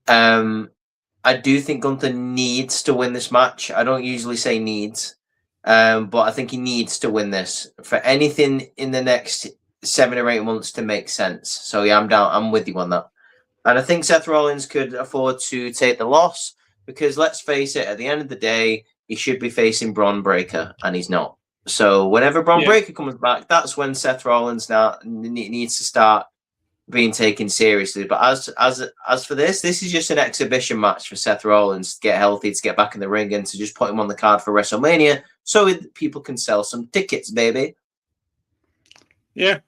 I do think Gunther needs to win this match. I don't usually say needs, but I think he needs to win this for anything in the next 7 or 8 months to make sense. So yeah, I'm down. I'm with you on that. And I think Seth Rollins could afford to take the loss because let's face it, at the end of the day, he should be facing Braun Breaker, and he's not. So whenever Braun Breaker comes back, that's when Seth Rollins now needs to start being taken seriously. But as for this is just an exhibition match for Seth Rollins to get healthy, to get back in the ring, and to just put him on the card for WrestleMania so people can sell some tickets, baby. Yeah.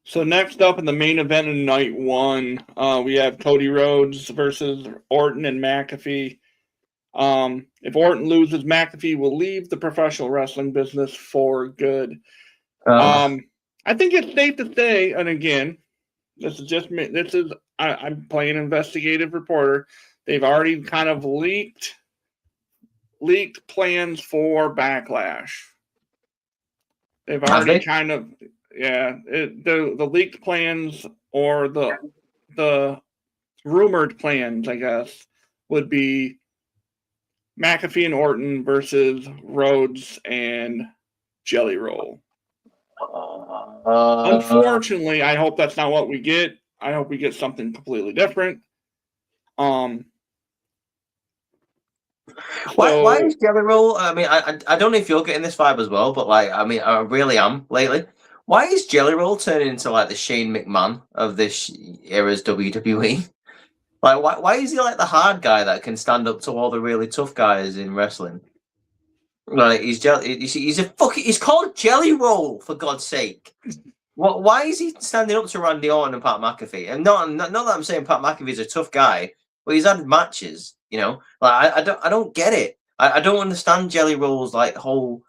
So next up in the main event of night 1, we have Cody Rhodes versus Orton and McAfee. If Orton loses, McAfee will leave the professional wrestling business for good. I think it's safe to say, and again, I'm playing investigative reporter. They've already kind of leaked plans for Backlash. They've already kind of, the leaked plans or the rumored plans, I guess, would be McAfee and Orton versus Rhodes and Jelly Roll. Unfortunately, I hope that's not what we get. I hope we get something completely different. Why is Jelly Roll? I mean, I don't know if you're getting this vibe as well, but like, I mean, I really am lately. Why is Jelly Roll turning into like the Shane McMahon of this era's WWE? Like, why is he like the hard guy that can stand up to all the really tough guys in wrestling? Like, he's called Jelly Roll, for God's sake. Why is he standing up to Randy Orton and Pat McAfee? And not that I'm saying Pat McAfee's a tough guy, but he's had matches, you know. Like, I don't get it. I don't understand Jelly Roll's like whole,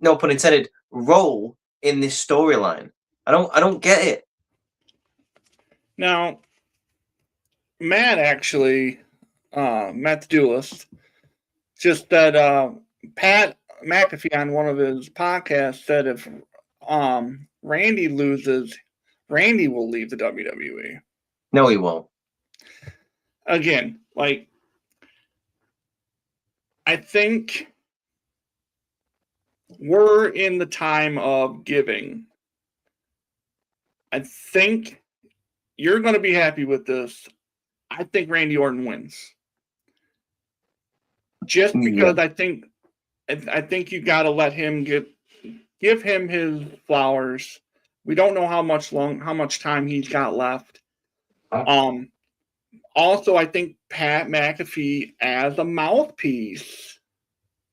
no pun intended, role in this storyline. I don't get it. Now, Matt actually, Matt the Duelist, just that Pat McAfee on one of his podcasts said if Randy loses, Randy will leave the WWE. No, he won't. Again, like, I think we're in the time of giving. I think you're going to be happy with this. I think Randy Orton wins. Just because I think you got to let him give him his flowers. We don't know how much time he's got left. Also, I think Pat McAfee as a mouthpiece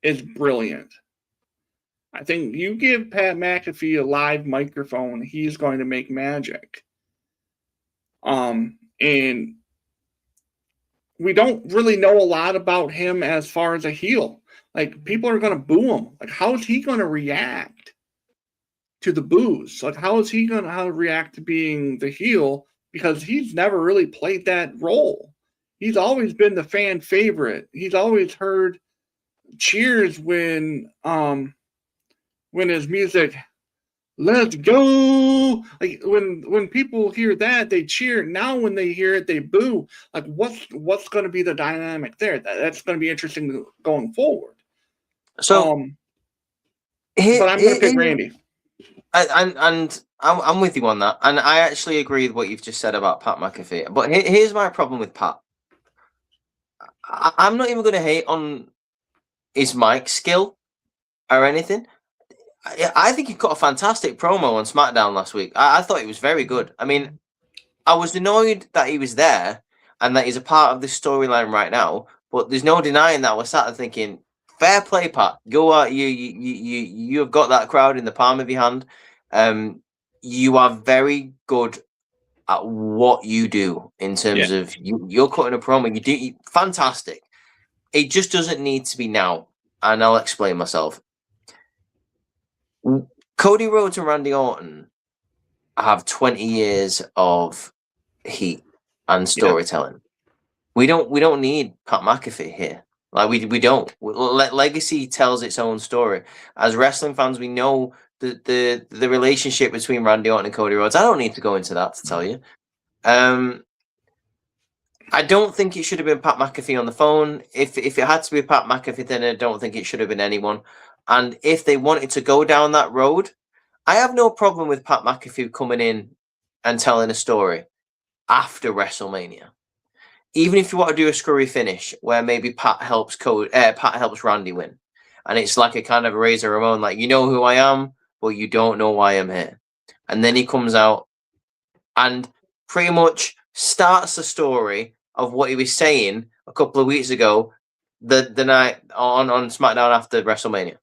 is brilliant. I think you give Pat McAfee a live microphone, he's going to make magic. And we don't really know a lot about him as far as a heel. Like, people are going to boo him. Like, how is he going to react to the boos? Like, how is he going to react to being the heel? Because he's never really played that role. He's always been the fan favorite. He's always heard cheers when his music let's go. Like when people hear that, they cheer. Now when they hear it, they boo. Like what's going to be the dynamic there? That's going to be interesting going forward. So But I'm going to pick Randy. And I'm with you on that, and I actually agree with what you've just said about Pat McAfee. But here's my problem with Pat. I'm not even going to hate on his mic skill or anything. I think he cut a fantastic promo on SmackDown last week. I thought it was very good. I mean, I was annoyed that he was there and that he's a part of this storyline right now. But there's no denying that I was sat there thinking, fair play, Pat. Go out. You have got that crowd in the palm of your hand. You are very good at what you do in terms of you're cutting a promo. Fantastic. It just doesn't need to be now, and I'll explain myself. Cody Rhodes and Randy Orton have 20 years of heat and storytelling. We don't need Pat McAfee here. Like we don't. Legacy tells its own story. As wrestling fans, we know the relationship between Randy Orton and Cody Rhodes. I don't need to go into that to tell you. I don't think it should have been Pat McAfee on the phone. If it had to be Pat McAfee, then I don't think it should have been anyone. And if they wanted to go down that road, I have no problem with Pat McAfee coming in and telling a story after WrestleMania. Even if you want to do a screwy finish where maybe Pat helps Randy win, and it's like a kind of Razor Ramon, like, you know who I am, but you don't know why I'm here. And then he comes out and pretty much starts the story of what he was saying a couple of weeks ago, the night on SmackDown after WrestleMania.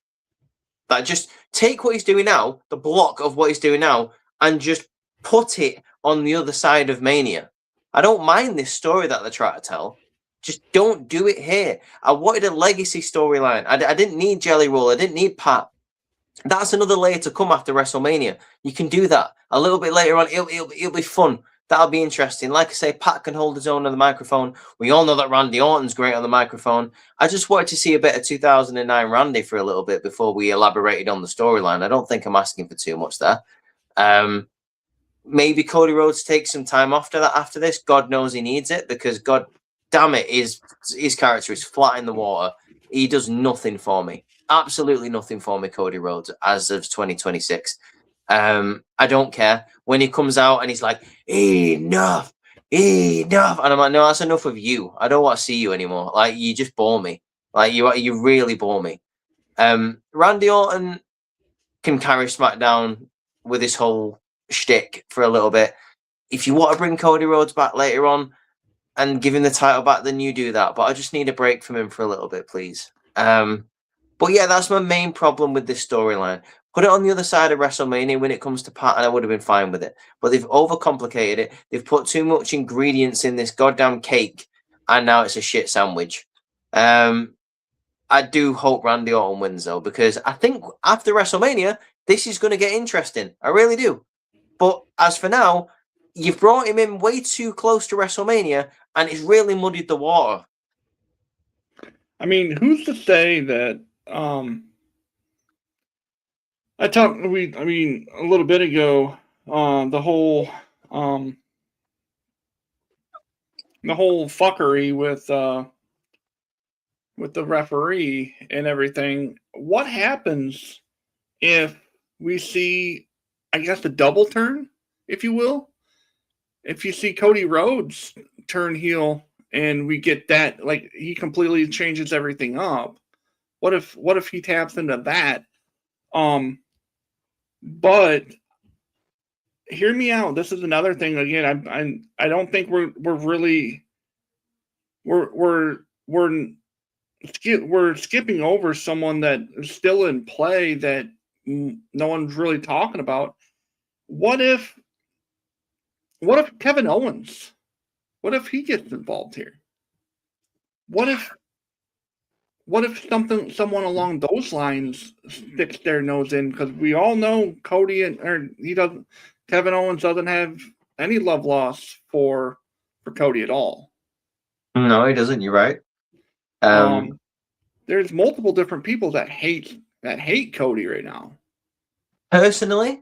That just take what he's doing now, the block of what he's doing now, and just put it on the other side of Mania. I don't mind this story that they're trying to tell. Just don't do it here. I wanted a legacy storyline. I didn't need Jelly Roll. I didn't need Pat. That's another layer to come after WrestleMania. You can do that a little bit later on. It'll be fun. That'll be interesting. Like I say, Pat can hold his own on the microphone. We all know that Randy Orton's great on the microphone. I just wanted to see a bit of 2009 Randy for a little bit before we elaborated on the storyline. I don't think I'm asking for too much there. Maybe Cody Rhodes takes some time after this. God knows he needs it, because God damn it, his character is flat in the water. He does nothing for me. Absolutely nothing for me, Cody Rhodes, as of 2026. I don't care when he comes out and he's like, enough, and I'm like, no, that's enough of you. I don't want to see you anymore. Like, you just bore me. Like, you really bore me. Randy Orton can carry SmackDown with his whole shtick for a little bit. If you want to bring Cody Rhodes back later on and give him the title back, then you do that. But I just need a break from him for a little bit, please. But yeah, that's my main problem with this storyline. Put it on the other side of WrestleMania when it comes to Pat, and I would have been fine with it. But they've overcomplicated it. They've put too much ingredients in this goddamn cake, and now it's a shit sandwich. I do hope Randy Orton wins, though, because I think after WrestleMania, this is going to get interesting. I really do. But as for now, you've brought him in way too close to WrestleMania, and it's really muddied the water. I mean, who's to say that? A little bit ago, the whole fuckery with the referee and everything. What happens if we see, I guess, a double turn, if you will? If you see Cody Rhodes turn heel and we get that, like, he completely changes everything up. What if he taps into that? But hear me out. This is another thing. Again, I don't think we're skipping over someone that is still in play that no one's really talking about. What if Kevin Owens? What if he gets involved here? What if someone along those lines sticks their nose in? Because we all know Kevin Owens doesn't have any love loss for Cody at all. No, he doesn't. You're right. There's multiple different people that hate Cody right now. Personally,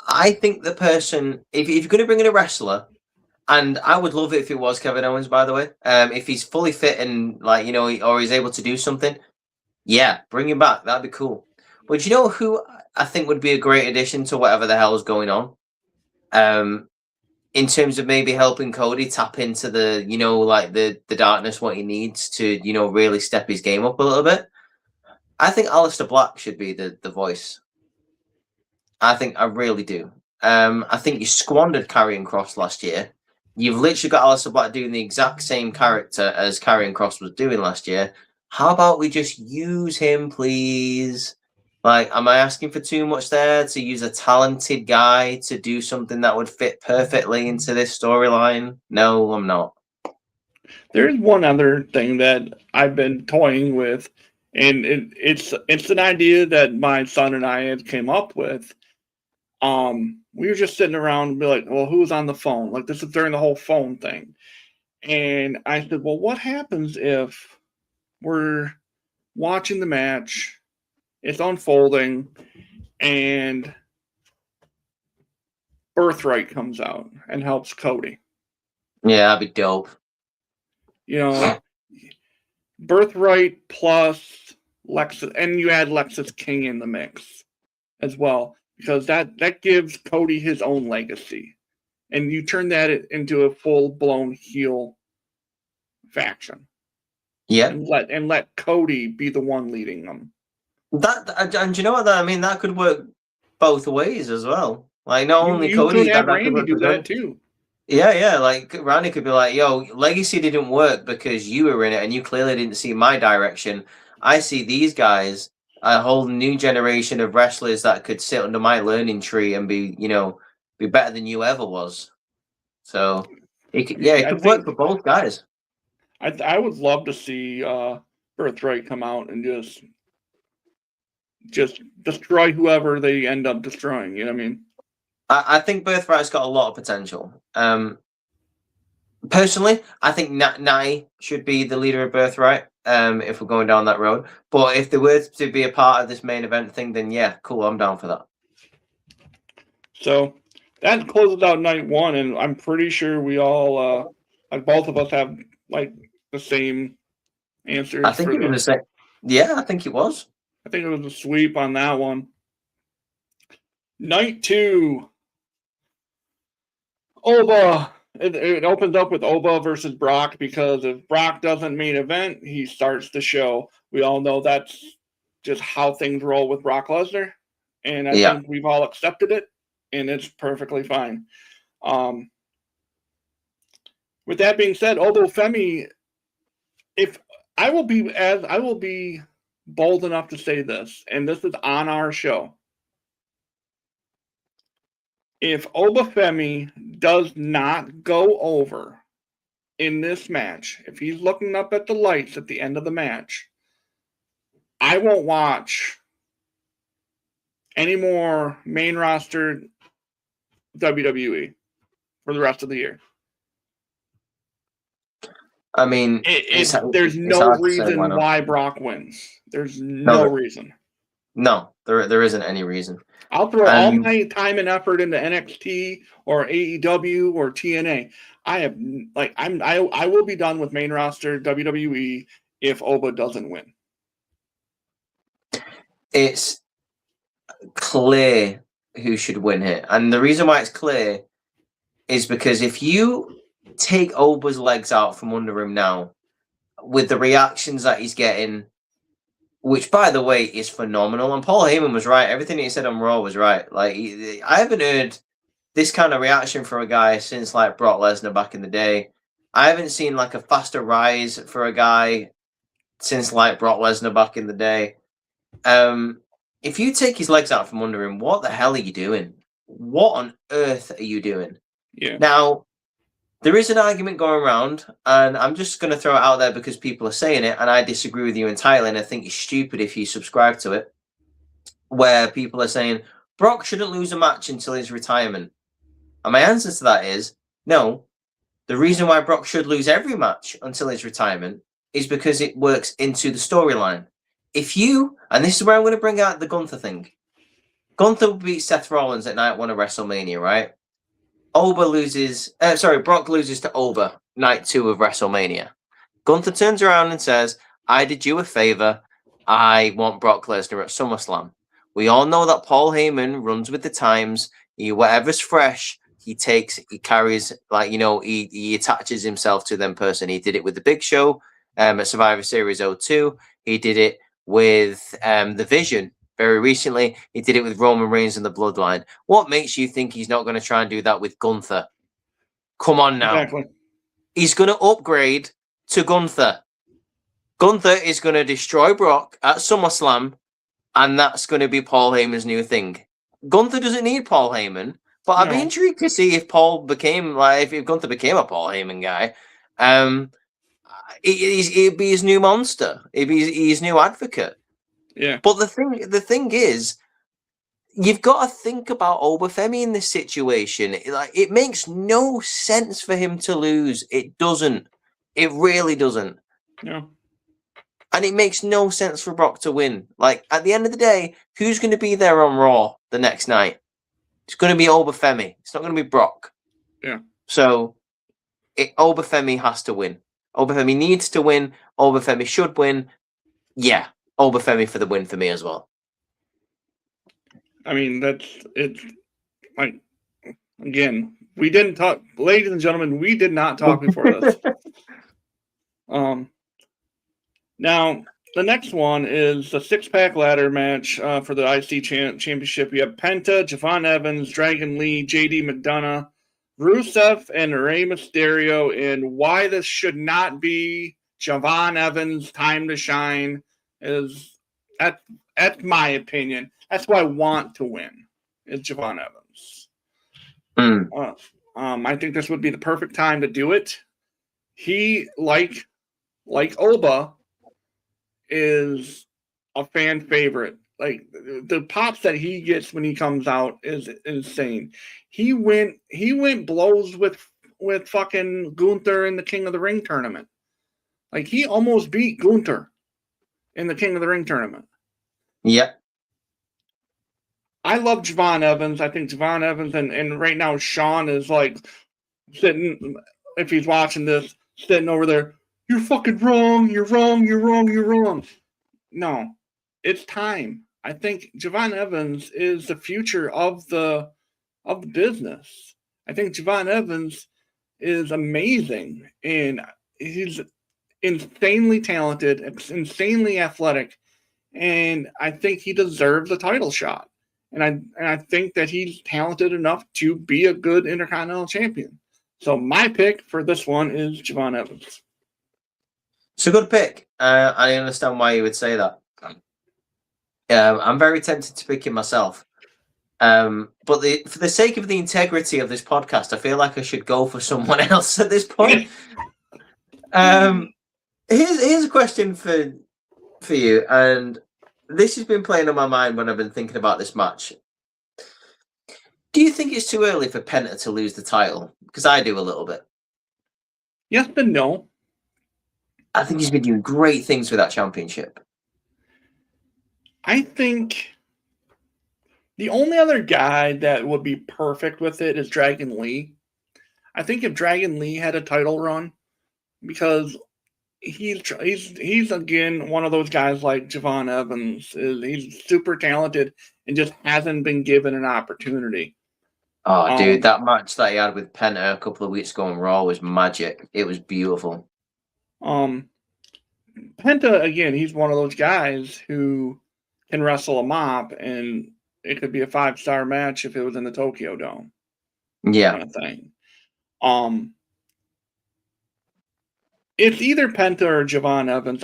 I think the person, if you're going to bring in a wrestler, and I would love it if it was Kevin Owens, by the way, if he's fully fit and like, you know, or he's able to do something, yeah, bring him back. That'd be cool. But you know who I think would be a great addition to whatever the hell is going on? In terms of maybe helping Cody tap into the, you know, like the darkness, what he needs to, you know, really step his game up a little bit. I think Aleister Black should be the voice. I really do. I think you squandered Karrion Kross last year. You've literally got Aleister Black doing the exact same character as Karrion Kross was doing last year. How about we just use him, please? Like, am I asking for too much there to use a talented guy to do something that would fit perfectly into this storyline? No, I'm not. There's one other thing that I've been toying with, and it's an idea that my son and I had came up with. We were just sitting around and be like, well, who's on the phone? Like, this is during the whole phone thing. And I said, well, what happens if we're watching the match, it's unfolding, and Birthright comes out and helps Cody? Yeah, that'd be dope. You know, Birthright plus Lexus, and you add Lexus King in the mix as well, because that gives Cody his own legacy, and you turn that into a full-blown heel faction. Yeah, and let Cody be the one leading them. That and you know what? I mean, that could work both ways as well. Like, not only You Cody, could have that could Randy work do for that them. too. Yeah. Like Randy could be like, "Yo, Legacy didn't work because you were in it, and you clearly didn't see my direction. I see these guys, a whole new generation of wrestlers that could sit under my learning tree and be, you know, be better than you ever was." So, it could work for both guys. I would love to see Birthright come out and just destroy whoever they end up destroying. You know what I mean? I think Birthright's got a lot of potential. Personally, I think Natty should be the leader of Birthright. If we're going down that road, but if they were to be a part of this main event thing, then yeah, cool, I'm down for that. So that closes out night one, and I'm pretty sure we all, like both of us, have like the same answers. I think it was the same. Yeah, I think it was. I think it was a sweep on that one. Night two. Oba. It opens up with Oba versus Brock, because if Brock doesn't main event, he starts the show. We all know that's just how things roll with Brock Lesnar, and I think we've all accepted it, and it's perfectly fine. With that being said, Obafemi, if I will be bold enough to say this, and this is on our show. If Obafemi does not go over in this match, if he's looking up at the lights at the end of the match, I won't watch any more main roster WWE for the rest of the year. I mean, there's no reason why Brock wins. There's no reason. No, there isn't any reason. I'll throw all my time and effort into NXT or AEW or TNA. I will be done with main roster WWE if Oba doesn't win. It's clear who should win here, and the reason why it's clear is because if you take Oba's legs out from under him now, with the reactions that he's getting, which, by the way, is phenomenal. And Paul Heyman was right. Everything he said on Raw was right. Like, I haven't heard this kind of reaction for a guy since, like, Brock Lesnar back in the day. I haven't seen, like, a faster rise for a guy since, like, Brock Lesnar back in the day. If you take his legs out from under him, what the hell are you doing? What on earth are you doing? Yeah. Now, there is an argument going around, and I'm just going to throw it out there because people are saying it, and I disagree with you entirely, and I think it's stupid if you subscribe to it, where people are saying Brock shouldn't lose a match until his retirement. And my answer to that is no. The reason why Brock should lose every match until his retirement is because it works into the storyline. If you, and this is where I'm going to bring out the Gunther thing, Gunther beats Seth Rollins at night 1 of WrestleMania, right? Brock loses to Ober night 2 of WrestleMania. Gunther turns around and says, I did you a favor. I want Brock Lesnar at SummerSlam. We all know that Paul Heyman runs with the times. Whatever's fresh, he carries, he attaches himself to them person. He did it with the Big Show at Survivor Series 02. He did it with the Vision very recently. He did it with Roman Reigns and the Bloodline. What makes you think he's not going to try and do that with Gunther? Come on now. Exactly. He's going to upgrade to Gunther. Gunther is going to destroy Brock at SummerSlam, and that's going to be Paul Heyman's new thing. Gunther doesn't need Paul Heyman, but I'd be intrigued to see if if Gunther became a Paul Heyman guy. He'd be his new monster. He'd be his new advocate. Yeah. But the thing is, you've got to think about Obafemi in this situation. It makes no sense for him to lose. It doesn't. It really doesn't. No. And it makes no sense for Brock to win. At the end of the day, who's going to be there on Raw the next night? It's going to be Obafemi. It's not going to be Brock. Yeah. So, Obafemi has to win. Obafemi needs to win. Obafemi should win. Yeah. Obafemi for the win for me as well. I mean, it's like, again, we didn't talk, ladies and gentlemen, we did not talk before this. Now, the next one is the 6-pack ladder match for the IC Championship. We have Penta, Javon Evans, Dragon Lee, JD McDonough, Rusev, and Rey Mysterio. And why this should not be Javon Evans' time to shine is, that's my opinion. That's why I want to win, is Javon Evans. I think this would be the perfect time to do it. He, like Oba, is a fan favorite. The pops that he gets when he comes out is insane. He went blows with fucking Gunther in the King of the Ring tournament. He almost beat Gunther in the King of the Ring tournament. Yep. I love Javon Evans. I think Javon Evans and right now Sean is sitting, if he's watching this, sitting over there. You're fucking wrong. You're wrong. You're wrong. You're wrong. No, it's time. I think Javon Evans is the future of the business. I think Javon Evans is amazing, and he's insanely talented, insanely athletic, and I think he deserves a title shot. And I think that he's talented enough to be a good Intercontinental Champion. So my pick for this one is Javon Evans. It's a good pick. I understand why you would say that. I'm very tempted to pick him myself. But for the sake of the integrity of this podcast, I feel like I should go for someone else at this point. Here's a question for you, and this has been playing on my mind when I've been thinking about this match. Do you think it's too early for Penta to lose the title? Because I do a little bit. Yes and no. I think he's been doing great things with that championship. I think the only other guy that would be perfect with it is Dragon Lee. I think if Dragon Lee had a title run, because he's again one of those guys like Javon Evans. He's super talented and just hasn't been given an opportunity. Oh, dude, that match that he had with Penta a couple of weeks ago on Raw was magic. It was beautiful. Penta, again, he's one of those guys who can wrestle a mop, and it could be a 5-star match if it was in the Tokyo Dome. Yeah. Kind of thing. It's either Penta or Javon Evans.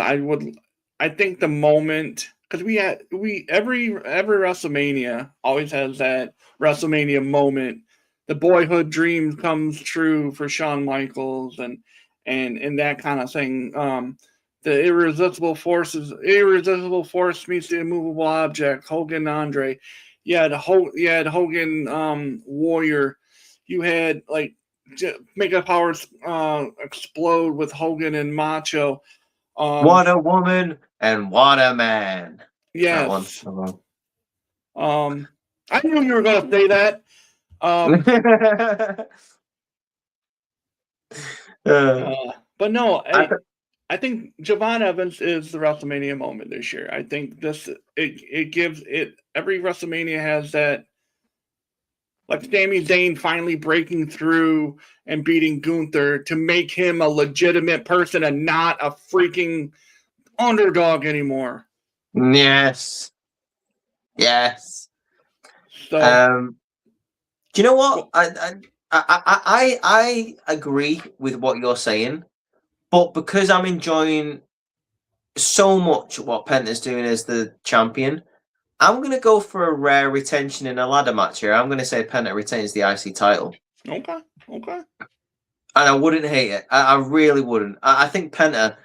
I think the moment, because every WrestleMania always has that WrestleMania moment. The boyhood dream comes true for Shawn Michaels and that kind of thing. The irresistible force meets the immovable object. Hogan, Andre. You had Hogan, Warrior. You had Mega Powers explode with Hogan and Macho. What a woman and what a man. Yes. I knew you were going to say that. But no, I think Javon Evans is the WrestleMania moment this year. I think it gives it every WrestleMania has that, like Sami Zayn finally breaking through and beating Gunther to make him a legitimate person and not a freaking underdog anymore. Yes. So, do you know what? I agree with what you're saying, but because I'm enjoying so much what Penta's doing as the champion, I'm going to go for a rare retention in a ladder match here. I'm going to say Penta retains the IC title. Okay. And I wouldn't hate it. I really wouldn't. I think Penta,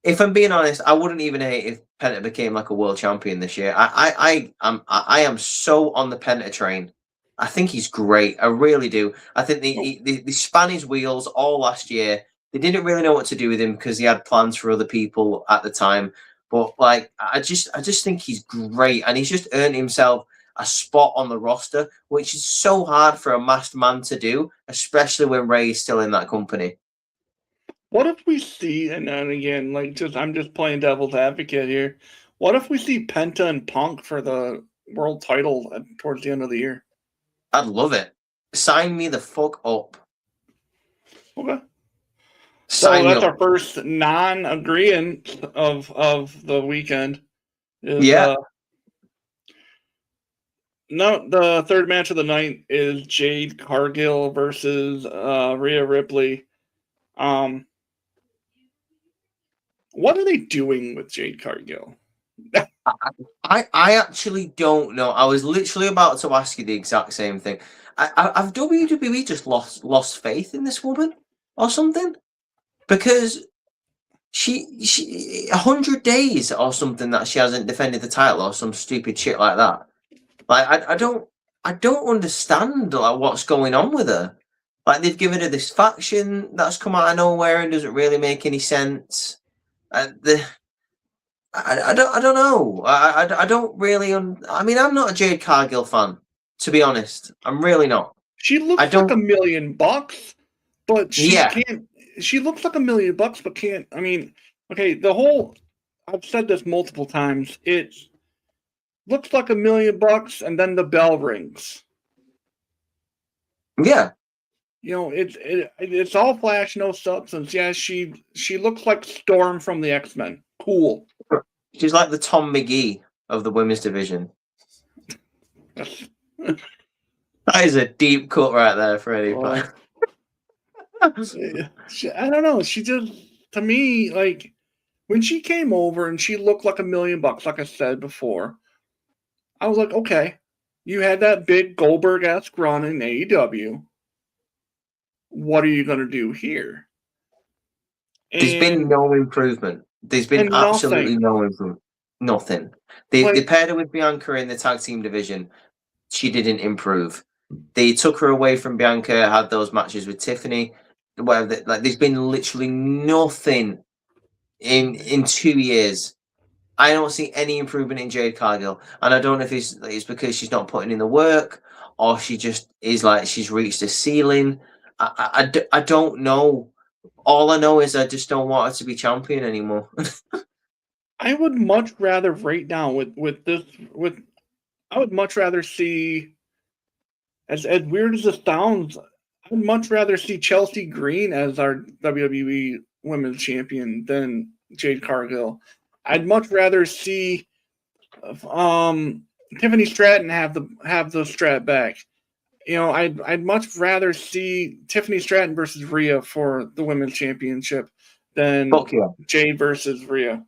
if I'm being honest, I wouldn't even hate if Penta became like a world champion this year. I am so on the Penta train. I think he's great. I really do. I think they span his wheels all last year. They didn't really know what to do with him because he had plans for other people at the time. But like, I just think he's great, and he's just earned himself a spot on the roster, which is so hard for a masked man to do, especially when Ray is still in that company. What if we see, and then again, I'm just playing devil's advocate here. What if we see Penta and Punk for the world title towards the end of the year? I'd love it. Sign me the fuck up. Okay. So that's our first non-agreement of the weekend. The third match of the night is Jade Cargill versus Rhea Ripley. What are they doing with Jade Cargill? I actually don't know. I was literally about to ask you the exact same thing. Have WWE just lost faith in this woman or something? Because she 100 days or something that she hasn't defended the title or some stupid shit like that. Like I don't understand like what's going on with her. Like they've given her this faction that's come out of nowhere and doesn't really make any sense. I don't know. I don't really. I mean, I'm not a Jade Cargill fan, to be honest. I'm really not. She looks like $1 million, but she can't. She looks like $1 million, but can't. I mean, okay. I've said this multiple times. It looks like $1 million, and then the bell rings. Yeah. You know, it's all flash, no substance. Yeah, she looks like Storm from the X-Men. Cool. She's like the Tom McGee of the women's division. That is a deep cut right there, Freddie. I don't know. She just, to me, like, when she came over and she looked like $1 million, like I said before, I was like, okay, you had that big Goldberg-esque run in AEW. What are you going to do here? There's been no improvement. There's been absolutely no improvement. Nothing. They paired her with Bianca in the tag team division. She didn't improve. They took her away from Bianca, had those matches with Tiffany. Whatever. Like there's been literally nothing in 2 years. I don't see any improvement in Jade Cargill, and I don't know if it's because she's not putting in the work, or she just is like she's reached a ceiling. I don't know. All I know is I just don't want her to be champion anymore. I would much rather right now I would much rather see, as weird as it sounds, I would much rather see Chelsea Green as our WWE Women's Champion than Jade Cargill. I'd much rather see Tiffany Stratton have the strap back. You know, I'd much rather see Tiffany Stratton versus Rhea for the Women's Championship than Jade versus Rhea.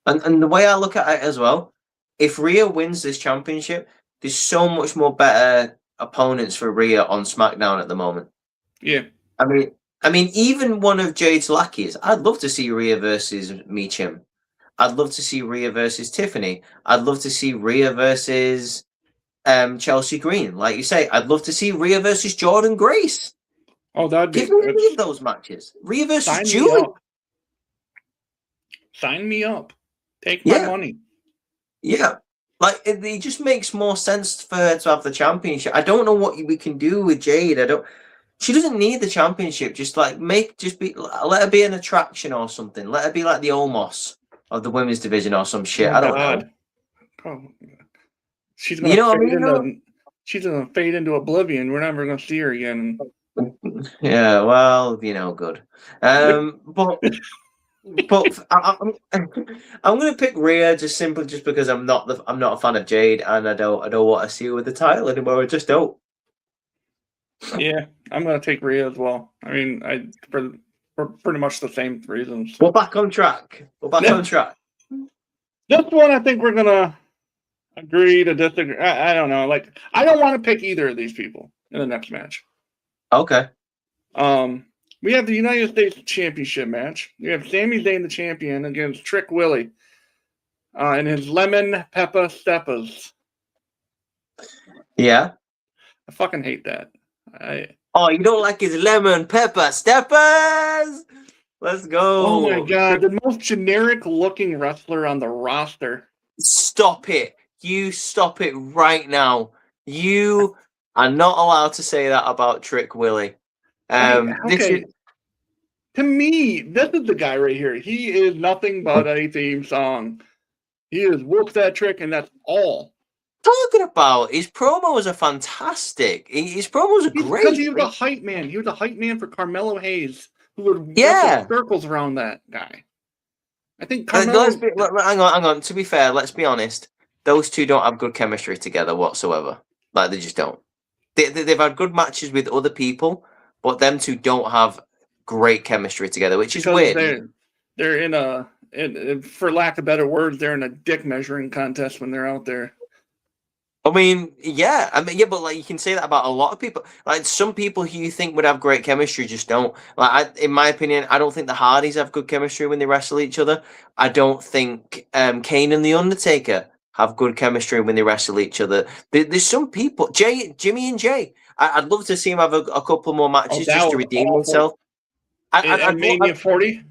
And the way I look at it as well, if Rhea wins this championship, there's so much more better opponents for Rhea on SmackDown at the moment. Yeah. I mean, even one of Jade's lackeys, I'd love to see Rhea versus Meechim. I'd love to see Rhea versus Tiffany. I'd love to see Rhea versus Chelsea Green. Like you say, I'd love to see Rhea versus Jordan Grace. Oh, that'd be give me any of those matches. Rhea versus Julie. Sign me up. Take my money. Yeah. Like it just makes more sense for her to have the championship. I don't know what we can do with Jade. I don't. She doesn't need the championship. Just like let her be an attraction or something. Let her be like the Omos of the women's division or some shit. Oh I don't God. know. Oh, she's You gonna know what I fade mean? into. She's gonna fade into oblivion. We're never gonna see her again. Yeah, well, good. But I'm gonna pick Rhea just simply just because I'm not a fan of Jade and I don't want to see her with the title anymore. I just don't. Yeah, I'm gonna take Rhea as well. I mean, for pretty much the same reasons. We're back on track. This one, I think we're gonna agree to disagree. I don't know. Like, I don't want to pick either of these people in the next match. Okay. We have the United States Championship match. We have Sami Zayn, the champion, against Trick Willie, and his lemon pepper steppers. Yeah. I fucking hate that. Oh, you don't like his lemon pepper steppers? Let's go. Oh my god, the most generic looking wrestler on the roster. Stop it. You stop it right now. You are not allowed to say that about Trick Willie. Okay. To me, this is the guy right here. He is nothing but a theme song. He is whoop that trick, and that's all. Talking about his promos are fantastic. His promos are great. Because he was a hype man. He was a hype man for Carmelo Hayes, who would wrestle circles around that guy. I think Carmelo. Hang on. To be fair, let's be honest. Those two don't have good chemistry together whatsoever. Like they just don't. They've had good matches with other people, but them two don't have great chemistry together, which is weird. They're in a, for lack of better words, they're in a dick measuring contest when they're out there. I mean, but like you can say that about a lot of people. Like some people who you think would have great chemistry just don't. Like, in my opinion, I don't think the Hardys have good chemistry when they wrestle each other. I don't think Kane and the Undertaker have good chemistry when they wrestle each other. There's some people, Jimmy and Jay. I'd love to see him have a couple more matches just to redeem himself. And Mania 40.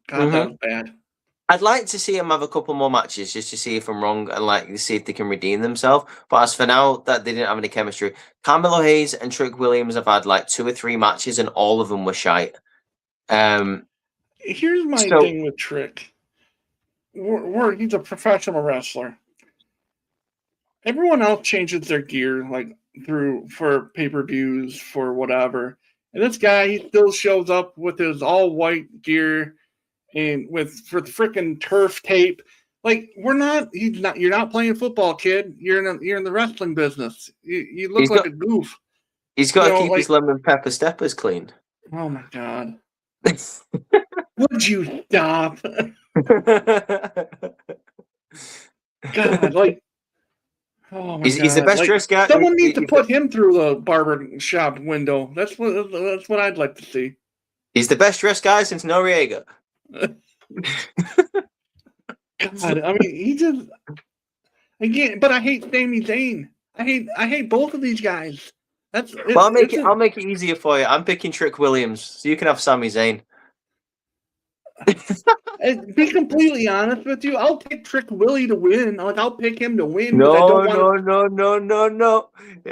God, that was bad. I'd like to see him have a couple more matches just to see if I'm wrong and like see if they can redeem themselves. But as for now, that they didn't have any chemistry. Carmelo Hayes and Trick Williams have had like 2 or 3 matches and all of them were shite. Here's my thing with Trick. He's a professional wrestler. Everyone else changes their gear like for pay-per-views, for whatever. And this guy, he still shows up with his all white gear and for the freaking turf tape. Like you're not playing football, kid. You're in the wrestling business. You look like a goof. He's got to keep his lemon pepper steppers clean. Oh my god. Would you stop? God, like oh my god. He's the best dressed guy. Someone needs to put him through the barber shop window. That's what I'd like to see. He's the best dressed guy since Noriega. God, I mean, he just again. But I hate Sami Zayn. I hate both of these guys. I'll make it easier for you. I'm picking Trick Williams, so you can have Sami Zayn. Be completely honest with you, I'll pick Trick Willie to win. Like I'll pick him to win. No.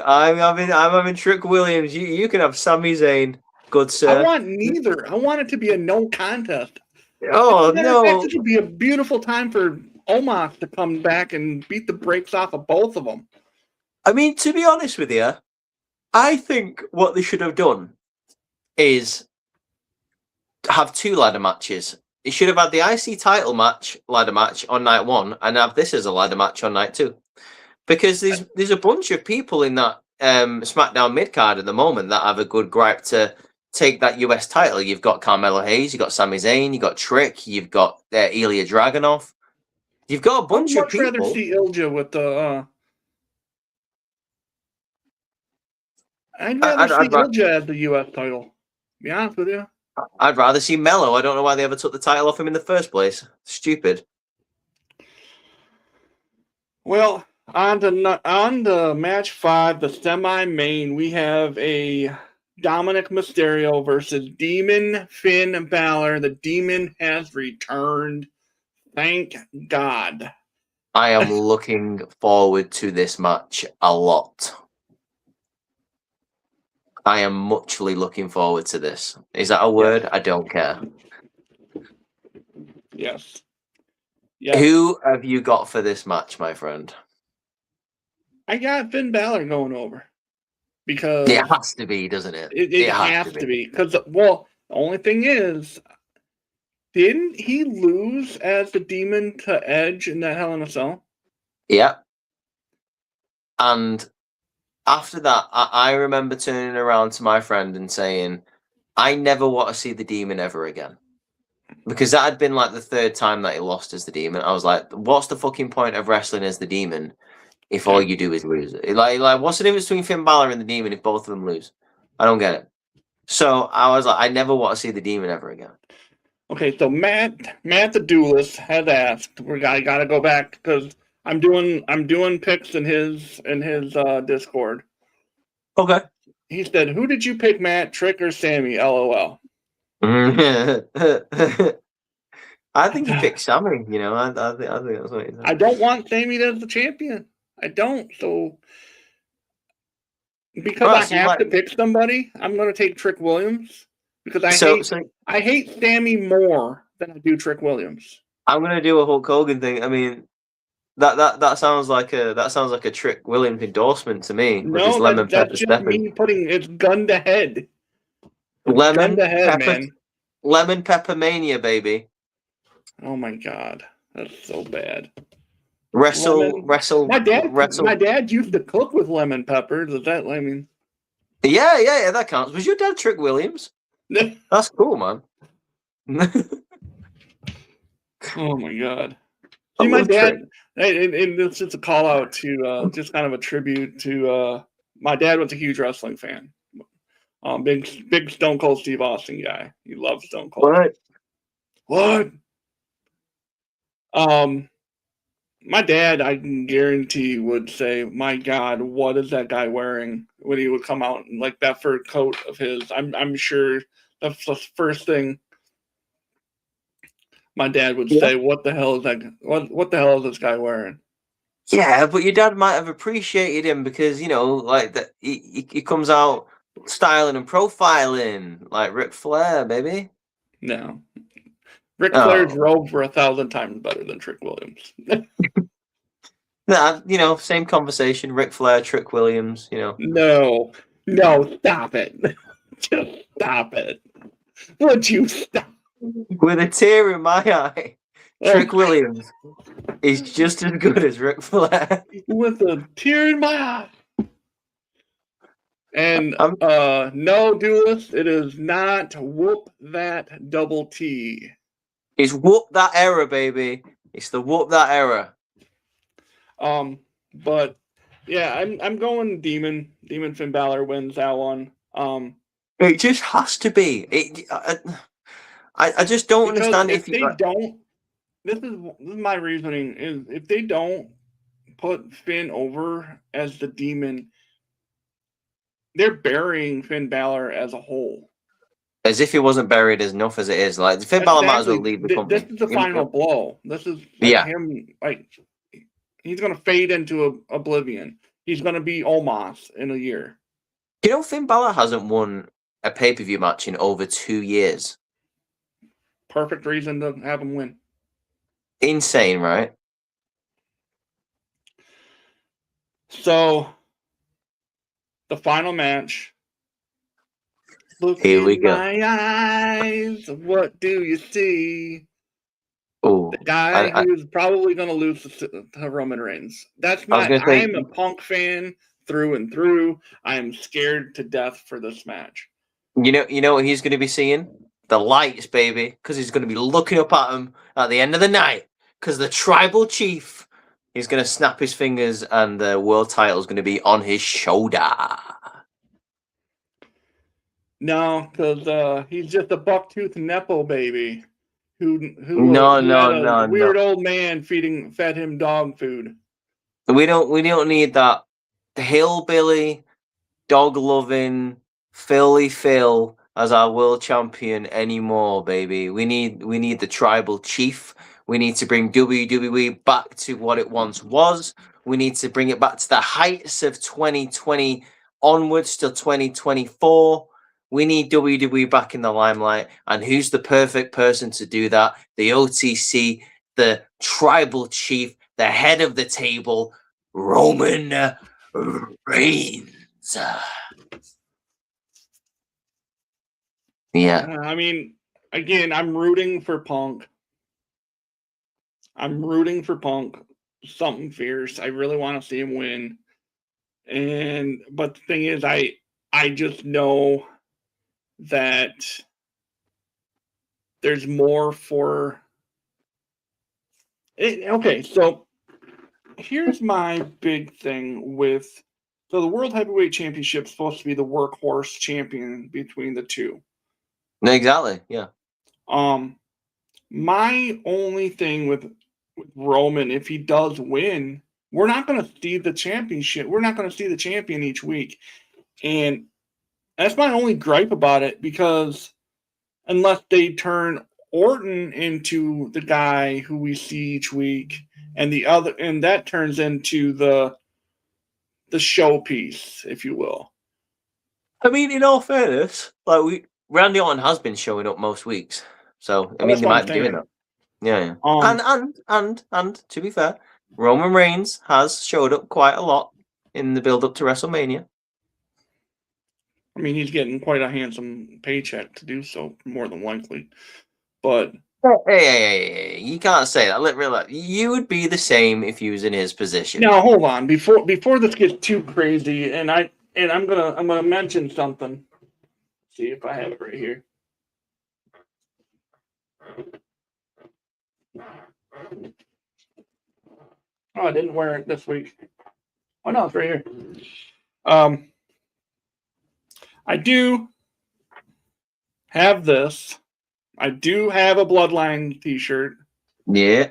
I'm having Trick Williams. You can have Sami Zayn, good sir. I want neither. I want it to be a no contest. Oh no! It would be a beautiful time for Omos to come back and beat the brakes off of both of them. I mean, to be honest with you, I think what they should have done is have 2 ladder matches. They should have had the IC title ladder match on night 1 and have this as a ladder match on night 2. Because there's a bunch of people in that SmackDown mid-card at the moment that have a good gripe to take that US title. You've got Carmelo Hayes, you've got Sami Zayn, you've got Trick, you've got Ilya Dragunov. You've got a bunch of people. I'd rather see Ilja with the... I'd rather see Ilja at the US title. To be honest with you. I'd rather see Mello. I don't know why they ever took the title off him in the first place. Stupid. Well, on to match 5, the semi-main, we have a Dominic Mysterio versus Demon Finn Balor. The Demon has returned. Thank God. I am looking forward to this match a lot. I am muchly looking forward to this. Is that a word? Yes. I don't care. Yes. Yes. Who have you got for this match, my friend? I got Finn Balor going over because It has to be, doesn't it? it has to be. Because, well, the only thing is, didn't he lose as the Demon to Edge in that Hell in a Cell? Yeah. And after that, I remember turning around to my friend and saying, I never want to see the Demon ever again. Because that had been like the third time that he lost as the Demon. I was like, what's the fucking point of wrestling as the Demon if all you do is lose? Like, what's the difference between Finn Balor and the Demon if both of them lose? I don't get it. So I was like, I never want to see the Demon ever again. Okay, so Matt the Duelist has asked. I gotta go back because I'm doing picks in his Discord. Okay. He said, "Who did you pick, Matt? Trick or Sammy?" LOL. I think he picked Sammy. You know, I think that's what he said. I don't want Sammy as the champion. I don't. So because Right, so I have to pick somebody, I'm gonna take Trick Williams because I hate Sammy more than I do Trick Williams. I'm gonna do a Hulk Hogan thing. I mean, that sounds like a Trick Williams endorsement to me. With his lemon pepper that's just me putting it's gun to head. Lemon gun to head, pepper, man. Lemon pepper mania, baby. Oh my god, that's so bad. Wrestle. My dad used to cook with lemon pepper. Does that? I mean, yeah, that counts. Was your dad Trick Williams? That's cool, man. Oh my god. See, my dad, and this is a call out to just kind of a tribute to my dad was a huge wrestling fan. Big Stone Cold Steve Austin guy. He loves Stone Cold. What? My dad, I can guarantee, would say, "My God, what is that guy wearing?" When he would come out in like that fur coat of his. I'm sure that's the first thing my dad would say. What the hell is that? What the hell is this guy wearing? Yeah, but your dad might have appreciated him because, you know, like that he comes out styling and profiling like Ric Flair, baby. No. Ric Flair's robes were 1,000 times better than Trick Williams. Nah, you know, same conversation. Ric Flair, Trick Williams, you know. No, stop it. Just stop it. Would you stop? With a tear in my eye, Trick Williams is just as good as Ric Flair. With a tear in my eye. And no, Duelist, it is not Whoop That Double T. It's Whoop That Era, baby. It's the Whoop That Era. But yeah, I'm going Demon. Demon Finn Balor wins that one. It just has to be. I just don't understand if they don't. This is my reasoning is if they don't put Finn over as the Demon, they're burying Finn Balor as a whole. As if he wasn't buried as enough as it is. Like Finn Balor might as well leave the company. This is the final blow. This is him. Like he's gonna fade into oblivion. He's gonna be Omos in a year. You know, Finn Balor hasn't won a pay-per-view match in over 2 years. Perfect reason to have him win. Insane, right? So the final match. Look Here we in go. my eyes. What do you see? Oh, the guy who's probably going to lose to Roman Reigns. That's I am a Punk fan through and through. I am scared to death for this match. You know what he's going to be seeing? The lights, baby, because he's going to be looking up at him at the end of the night. Because the tribal chief is going to snap his fingers, and the world title is going to be on his shoulder. No, because he's just a bucktooth nepo baby. Who weird old man fed him dog food. We don't need that hillbilly, dog loving Philly Phil as our world champion anymore, baby. We need the tribal chief. We need to bring WWE back to what it once was. We need to bring it back to the heights of 2020 onwards to 2024. We need WWE back in the limelight. And who's the perfect person to do that? The OTC, the tribal chief, the head of the table, Roman Reigns. Yeah. I mean, again, I'm rooting for Punk. Something fierce. I really want to see him win. But the thing is, I just know that there's more for it. Okay, so here's my big thing with the World Heavyweight Championship is supposed to be the workhorse champion between the two. Exactly. Yeah. My only thing with Roman, if he does win, we're not going to see the championship. We're not going to see the champion each week. And that's my only gripe about it, because unless they turn Orton into the guy who we see each week, and that turns into the showpiece, if you will. I mean, in all fairness, like Randy Orton has been showing up most weeks, so I mean they might be doing that. Yeah. And to be fair, Roman Reigns has showed up quite a lot in the build up to WrestleMania. I mean, he's getting quite a handsome paycheck to do so, more than likely. But hey, you can't say that. You would be the same if you was in his position. Now, hold on. Before this gets too crazy, and I'm gonna mention something. See if I have it right here. Oh, I didn't wear it this week. Oh no, it's right here. I do have this. I do have a Bloodline T-shirt. Yeah.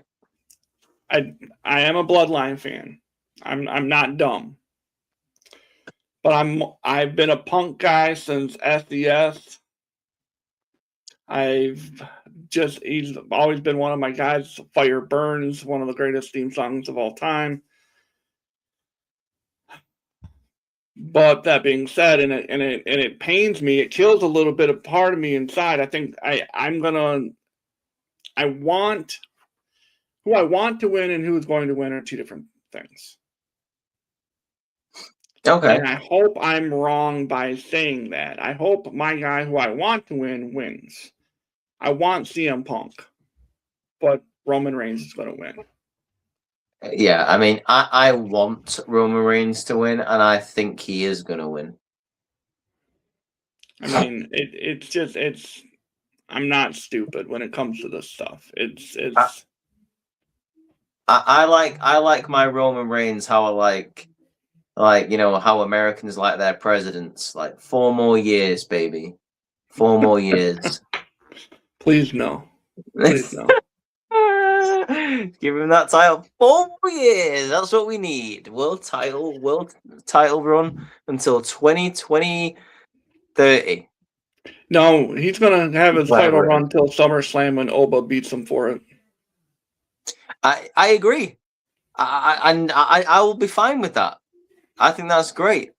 I am a Bloodline fan. I'm not dumb. But I've been a Punk guy since SDS. He's always been one of my guys. Fire Burns, one of the greatest theme songs of all time. But that being said, and it pains me, it kills a little bit of part of me inside. I think I want who I want to win and who's going to win are two different things. Okay. And I hope I'm wrong by saying that. I hope my guy who I want to win wins. I want CM Punk, but Roman Reigns is going to win. Yeah, I mean, I want Roman Reigns to win, and I think he is going to win. I mean, it's. I'm not stupid when it comes to this stuff. I like my Roman Reigns how I like how Americans like their presidents. Like 4 more years, baby. 4 more years. Please no. Please no. Give him that title. 4 more years. That's what we need. World title run until 2030. No, he's gonna have his title run till SummerSlam when Oba beats him for it. I agree. I will be fine with that. I think that's great.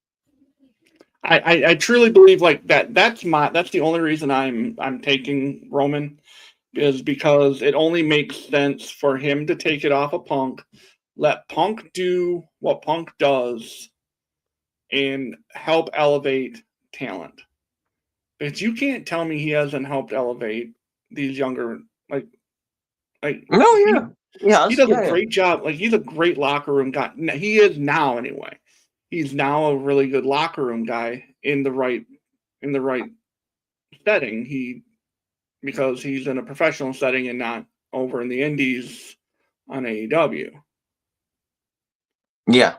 I truly believe like that. That's the only reason I'm taking Roman, is because it only makes sense for him to take it off of Punk, let Punk do what Punk does, and help elevate talent. But you can't tell me he hasn't helped elevate these younger No, yeah. He does a great job. Like, he's a great locker room guy. He is now, anyway. He's now a really good locker room guy in the right setting. Because he's in a professional setting and not over in the indies on AEW. Yeah.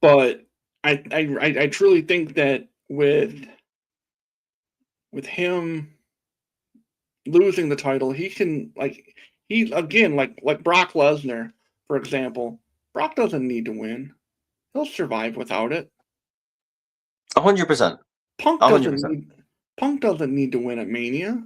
But I truly think that with him losing the title, he can like Brock Lesnar, for example. Brock doesn't need to win; he'll survive without it. 100%. Punk doesn't need to win at Mania.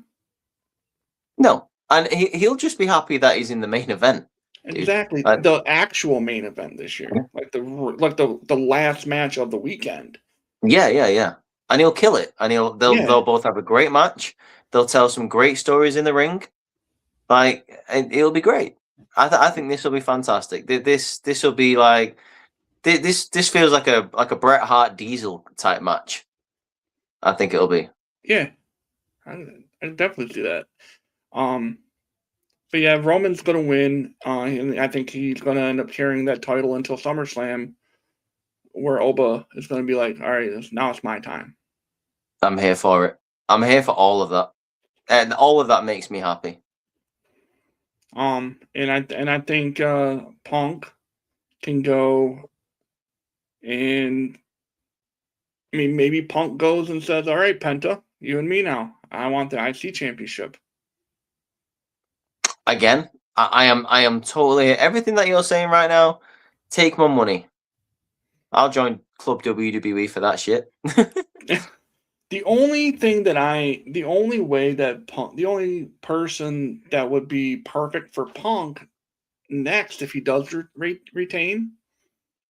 No, and he'll just be happy that he's in the main event. Dude. Exactly, the actual main event this year, like the last match of the weekend. Yeah, and he'll kill it, and they'll both have a great match. They'll tell some great stories in the ring, like, and it'll be great. I think this will be fantastic. This will be like this feels like a Bret Hart Diesel type match. I think it'll be. Yeah, I definitely see that. But yeah, Roman's gonna win, and I think he's gonna end up carrying that title until SummerSlam, where Oba is gonna be like, "All right, now it's my time." I'm here for it. I'm here for all of that, and all of that makes me happy. And I think Punk can go, and I mean maybe Punk goes and says, "All right, Penta, you and me now. I want the IC championship." Again, I am totally everything that you're saying right now. Take my money. I'll join Club WWE for that shit. The only way that Punk, the only person that would be perfect for Punk next, if he does retain,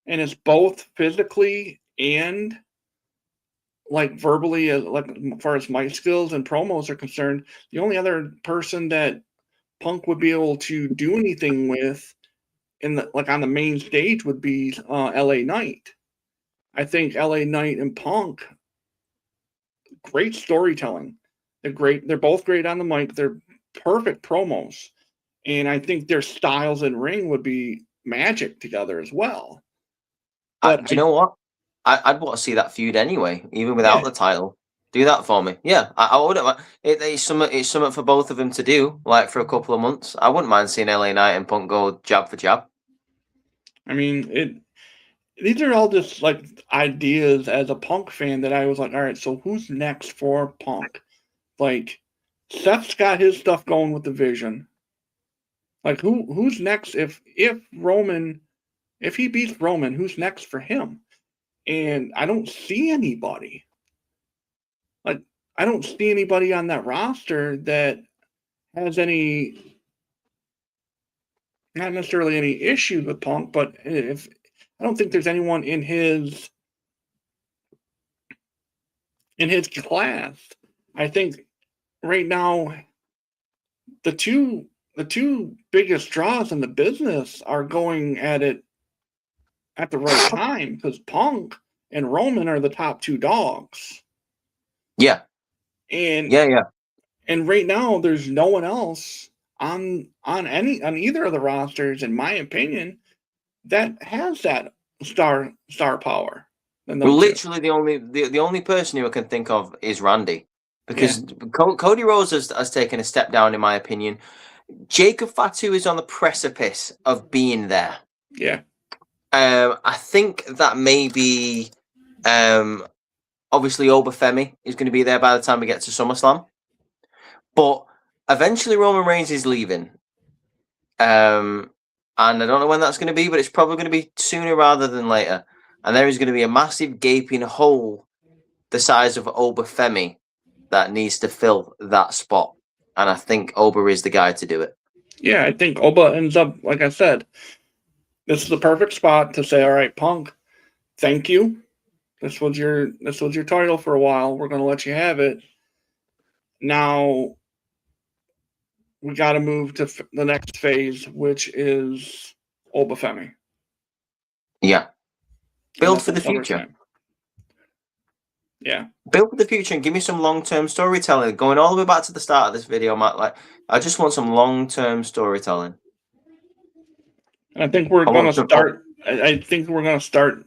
and it's both physically and like verbally, like as far as mic skills and promos are concerned, the only other person that Punk would be able to do anything with on the main stage would be LA Knight. I think LA Knight and Punk, great storytelling. They're both great on the mic. They're perfect promos. And I think their styles in ring would be magic together as well. But do you know what? I'd want to see that feud anyway, even without the title. Do that for me. Yeah, I wouldn't. It's something for both of them to do, like for a couple of months. I wouldn't mind seeing LA Knight and Punk go jab for jab. I mean, these are all just like ideas as a Punk fan that I was like, all right, so who's next for Punk? Like, Seth's got his stuff going with the Vision. Like, who's next? If Roman, if he beats Roman, who's next for him? And I don't see anybody. Like, I don't see anybody on that roster that has any, not necessarily any issues with Punk, but if I don't think there's anyone in his class. I think right now the two biggest draws in the business are going at it at the right time, because Punk and Roman are the top two dogs. Yeah. And yeah. And right now there's no one else on either of the rosters, in my opinion, that has that star power. Literally, the only person who I can think of is Randy, because Cody Rhodes has taken a step down, in my opinion. Jacob Fatu is on the precipice of being there. Yeah. I think that maybe, obviously, Obafemi is going to be there by the time we get to SummerSlam. But eventually, Roman Reigns is leaving. And I don't know when that's going to be, but it's probably going to be sooner rather than later. And there is going to be a massive gaping hole the size of Obafemi that needs to fill that spot. And I think Oba is the guy to do it. Yeah, I think Oba ends up, like I said, this is the perfect spot to say, all right, Punk, thank you. This was your title for a while. We're going to let you have it. Now we got to move to the next phase, which is Obafemi. Yeah. Build for the future. Yeah. Build for the future and give me some long-term storytelling. Going all the way back to the start of this video, Matt, like, I just want some long-term storytelling. I think we're going to start. I think we're going to start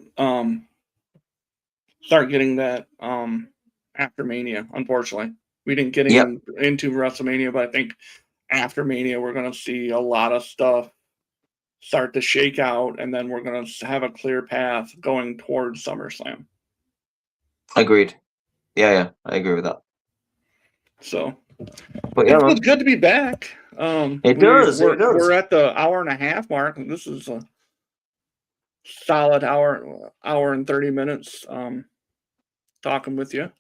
getting that after Mania. Unfortunately, we didn't get into WrestleMania, but I think after Mania we're going to see a lot of stuff start to shake out, and then we're going to have a clear path going towards SummerSlam. Agreed. Yeah, I agree with that. So, but yeah, it was good to be back. It does. We're at the hour and a half mark. This is a solid hour and 30 minutes talking with you.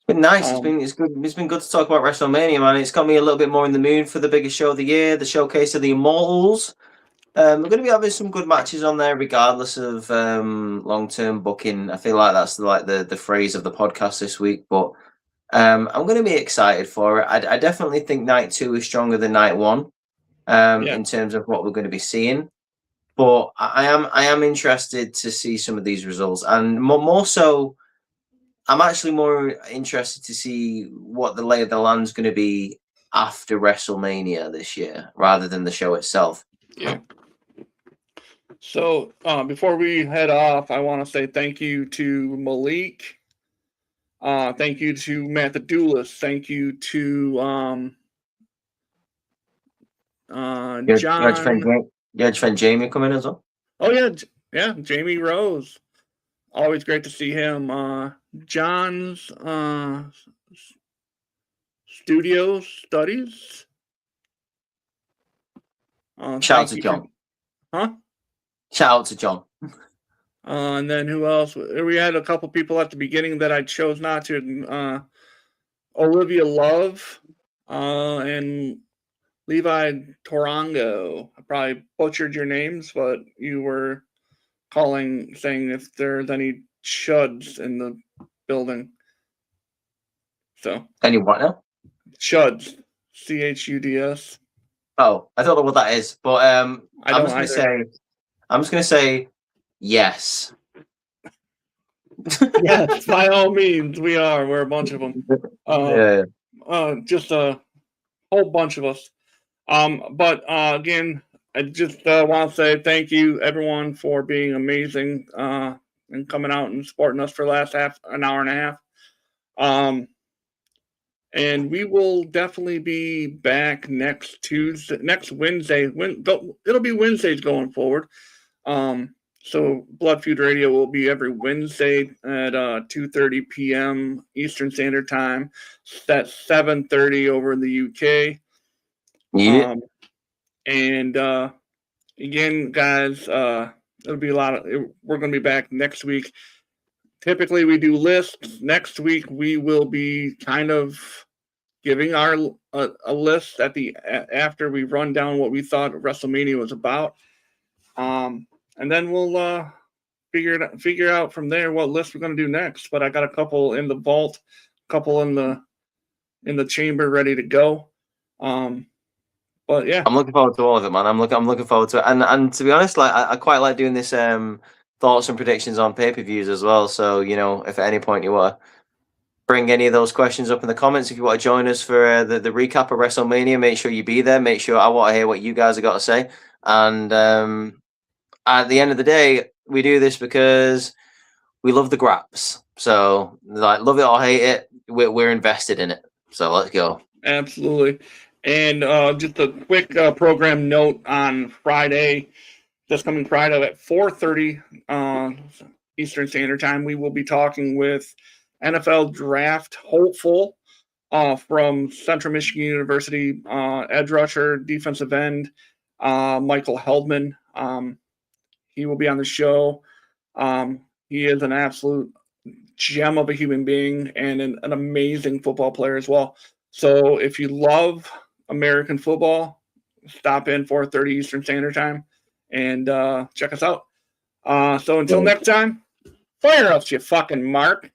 Been nice. It's good. It's been good to talk about WrestleMania, man. It's got me a little bit more in the mood for the biggest show of the year, the Showcase of the Immortals. We're going to be having some good matches on there, regardless of long-term booking. I feel like that's like the phrase of the podcast this week. But I'm going to be excited for it. I definitely think night 2 is stronger than night 1 in terms of what we're going to be seeing. But I am interested to see some of these results, and more so. I'm actually more interested to see what the lay of the land is going to be after WrestleMania this year, rather than the show itself. Yeah. So before we head off, I want to say thank you to Malik. Thank you to Matt the Duelist. Thank you to John. Your friend Jamie coming as well. Oh yeah, Jamie Rose. Always great to see him. John's studio studies. Shout out to John. Shout out to John. And then who else? We had a couple people at the beginning that I chose not to. Olivia Love and Levi Torongo. I probably butchered your names, but you were saying if there's any chuds in the building. So any what now? Chuds, CHUDS. Oh, I don't know what that is, but I'm just gonna say yes. Yes, by all means, we're a bunch of them. Just a whole bunch of us. But again, I just want to say thank you, everyone, for being amazing and coming out and supporting us for the last an hour and a half. And we will definitely be back next Wednesday. It'll be Wednesdays going forward. So Blood Feud Radio will be every Wednesday at 2:30 p.m. Eastern Standard Time. That's 7:30 over in the UK. Yeah. And again, guys, it'll be we're going to be back next week. Typically, we do lists. Next week, we will be kind of giving a list after we run down what we thought WrestleMania was about. And then we'll figure out from there what list we're going to do next. But I got a couple in the vault, a couple in the chamber ready to go. But yeah, I'm looking forward to all of it, man. I'm looking forward to it, and to be honest, like I quite like doing this thoughts and predictions on pay-per-views as well. So if at any point you want to bring any of those questions up in the comments, if you want to join us for the recap of WrestleMania, make sure you be there. Make sure I want to hear what you guys have got to say. And at the end of the day, we do this because we love the graps. So like, love it or hate it, we're invested in it. So let's go. Absolutely. And just a quick program note on Friday, this coming Friday at 4:30 Eastern Standard Time, we will be talking with NFL draft hopeful from Central Michigan University, edge rusher, defensive end, Michael Heldman. He will be on the show. He is an absolute gem of a human being and an amazing football player as well. So if you love American football, stop in 4:30 Eastern Standard Time and check us out. So until next time, fire us, you fucking mark.